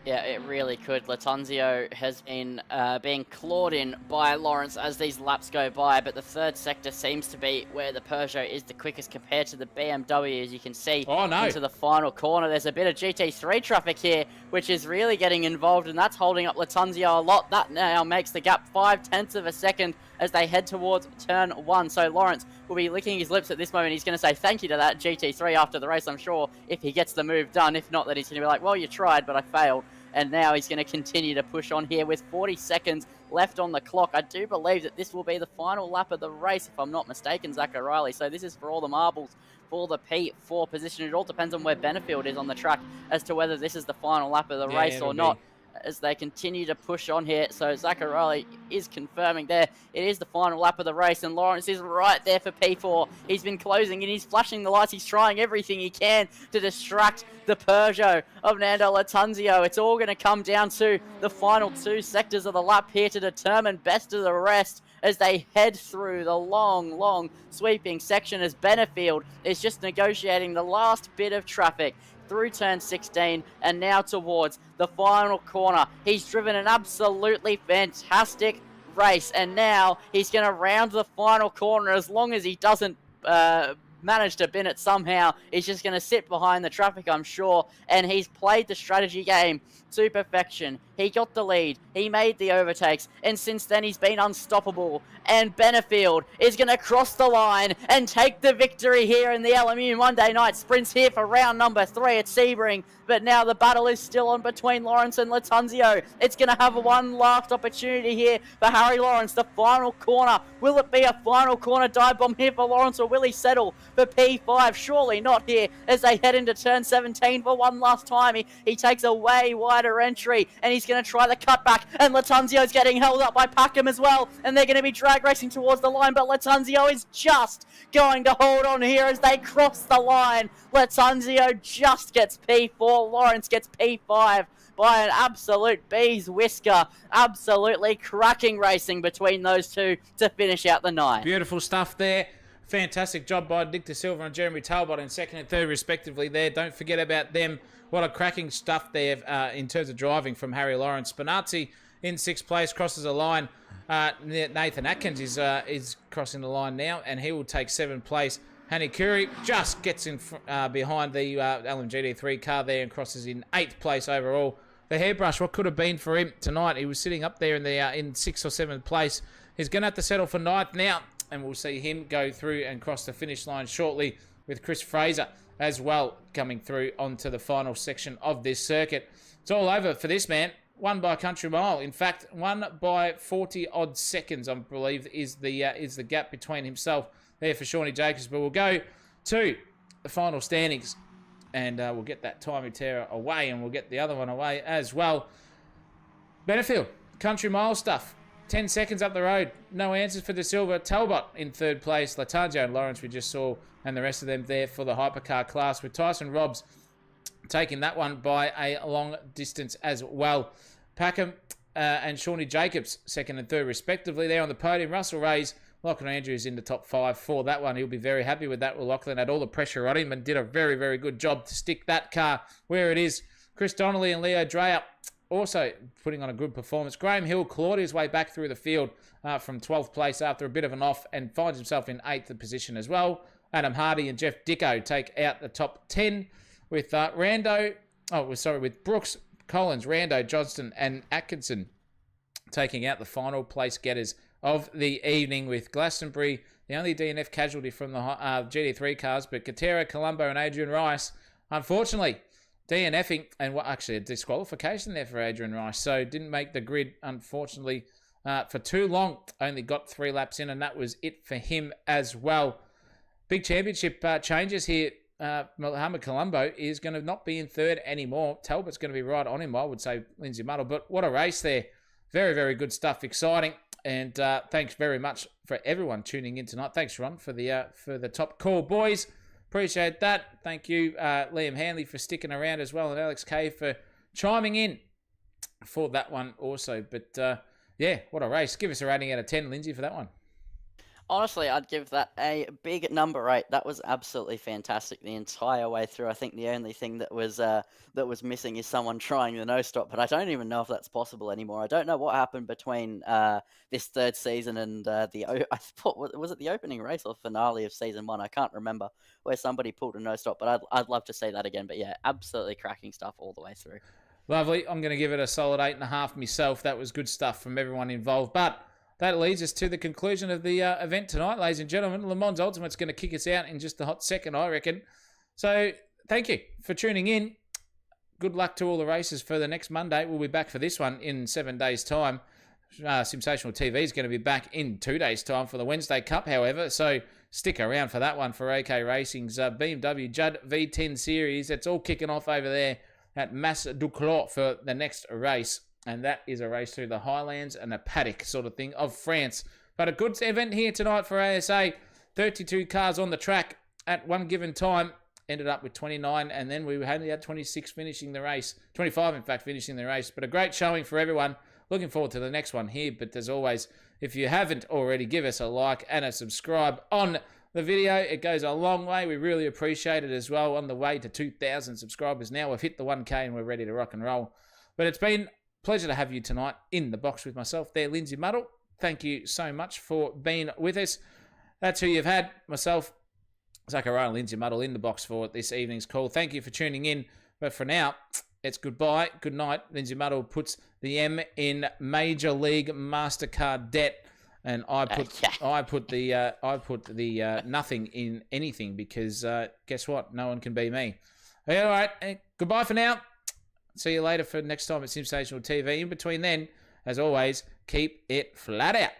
S3: Yeah, it really could. Latanzio has been being clawed in by Lawrence as these laps go by, but the third sector seems to be where the Peugeot is the quickest compared to the BMW, as you can see into the final corner. There's a bit of GT3 traffic here, which is really getting involved, and that's holding up Latanzio a lot. That now makes the gap 0.5 of a second as they head towards turn 1. So Lawrence will be licking his lips at this moment. He's going to say thank you to that GT3 after the race, I'm sure, if he gets the move done. If not, then he's going to be like, well, you tried, but I failed. And now he's going to continue to push on here with 40 seconds left on the clock. I do believe that this will be the final lap of the race, if I'm not mistaken, Zach O'Reilly. So this is for all the marbles for the P4 position. It all depends on where Benefield is on the track as to whether this is the final lap of the race or not, as they continue to push on here. So Zach O'Reilly is confirming there it is the final lap of the race, and Lawrence is right there for P4. He's been closing and he's flashing the lights. He's trying everything he can to distract the Peugeot of Nando Latanzio. It's all going to come down to the final 2 sectors of the lap here to determine best of the rest, as they head through the long sweeping section as Benefield is just negotiating the last bit of traffic through turn 16 and now towards the final corner. He's driven an absolutely fantastic race, and now he's going to round the final corner. As long as he doesn't manage to bin it somehow, he's just going to sit behind the traffic, I'm sure, and he's played the strategy game to perfection. He got the lead, he made the overtakes, and since then he's been unstoppable. And Benefield is going to cross the line and take the victory here in the LMU Monday Night Sprints here for round number 3 at Sebring. But now the battle is still on between Lawrence and Latunzio. It's going to have one last opportunity here for Harry Lawrence, the final corner. Will it be a final corner dive bomb here for Lawrence, or will he settle for P5? Surely not here, as they head into turn 17 for one last time. He takes a way wider entry, and he's going to try the cutback, and Latunzio's getting held up by Packham as well, and they're going to be drag racing towards the line, but Latunzio is just going to hold on here as they cross the line. Latunzio just gets P4, Lawrence gets P5 by an absolute bee's whisker. Absolutely cracking racing between those two to finish out the night.
S2: Beautiful stuff there. Fantastic job by Nick De Silva and Jeremy Talbot in second and third respectively there. Don't forget about them. What a cracking stuff there in terms of driving from Harry Lawrence. Spinazzi in sixth place, crosses the line. Nathan Atkins is crossing the line now, and he will take seventh place. Hani Curry just gets in behind the LMGT3 car there and crosses in eighth place overall. The hairbrush, what could have been for him tonight? He was sitting up there in sixth or seventh place. He's going to have to settle for ninth now, and we'll see him go through and cross the finish line shortly, with Chris Fraser as well coming through onto the final section of this circuit. It's all over for this man. Won by country mile. In fact, won by 40 odd seconds, I believe, is the gap between himself there for Shawnee Jacobs. But we'll go to the final standings, and we'll get that timing terror away, and we'll get the other one away as well. Benefield, country mile stuff. 10 seconds up the road. No answers for De Silva. Talbot in third place. Latanjo and Lawrence we just saw, and the rest of them there for the hypercar class, with Tyson Robbs taking that one by a long distance as well. Packham and Shawnee Jacobs, second and third respectively, there on the podium. Russell Ray's, Lachlan Andrews in the top 5 for that one. He'll be very happy with that. Well, Lachlan had all the pressure on him and did a very, very good job to stick that car where it is. Chris Donnelly and Leo Dreyer also putting on a good performance. Graham Hill clawed his way back through the field from 12th place after a bit of an off, and finds himself in 8th position as well. Adam Hardy and Jeff Dicko take out the top 10 with with Brooks, Collins, Rando, Johnston and Atkinson taking out the final place getters of the evening, with Glastonbury the only DNF casualty from the GT3 cars, but Katera, Colombo and Adrian Rice, unfortunately, DNFing, and actually a disqualification there for Adrian Rice, so didn't make the grid, unfortunately, for too long. Only got 3 laps in, and that was it for him as well. Big championship changes here. Mohamed Colombo is going to not be in third anymore. Talbot's going to be right on him, I would say, Lindsay Muddle. But what a race there. Very, very good stuff. Exciting. And thanks very much for everyone tuning in tonight. Thanks, Ron, for the top call, boys. Appreciate that. Thank you, Liam Hanley, for sticking around as well, and Alex Kay for chiming in for that one also. But, yeah, what a race. Give us a rating out of 10, Lindsay, for that one.
S3: Honestly, I'd give that a big number 8. That was absolutely fantastic the entire way through. I think the only thing that was missing is someone trying the no-stop, but I don't even know if that's possible anymore. I don't know what happened between this third season and I thought, was it the opening race or finale of season 1? I can't remember, where somebody pulled a no-stop, but I'd love to see that again. But yeah, absolutely cracking stuff all the way through.
S2: Lovely. I'm going to give it a solid 8.5 myself. That was good stuff from everyone involved. But that leads us to the conclusion of the event tonight, ladies and gentlemen. Le Mans Ultimate's going to kick us out in just a hot second, I reckon. So thank you for tuning in. Good luck to all the races for the next Monday. We'll be back for this one in 7 days' time. Sensational TV is going to be back in 2 days' time for the Wednesday Cup, however. So stick around for that one for AK Racing's BMW Judd V10 Series. It's all kicking off over there at Mas Duclos for the next race. And that is a race through the highlands and a paddock sort of thing of France. But a good event here tonight for ASA. 32 cars on the track at one given time. Ended up with 29, and then we only had 26 finishing the race. 25, in fact, finishing the race. But a great showing for everyone. Looking forward to the next one here. But as always, If you haven't already, give us a like and a subscribe on the video. It goes a long way. We really appreciate it as well. On the way to 2,000 subscribers now. We've hit the 1K and we're ready to rock and roll. But it's been a pleasure to have you tonight in the box with myself there, Lindsay Muddle. Thank you so much for being with us. That's who you've had. Myself, Zachariah, Lindsay Muddle in the box for this evening's call. Thank you for tuning in. But for now, it's goodbye. Good night. Lindsay Muddle puts the M in Major League MasterCard debt. And I put the nothing in anything because guess what? No one can be me. Okay, all right. Goodbye for now. See you later for next time at Sensational TV. In between then, as always, keep it flat out.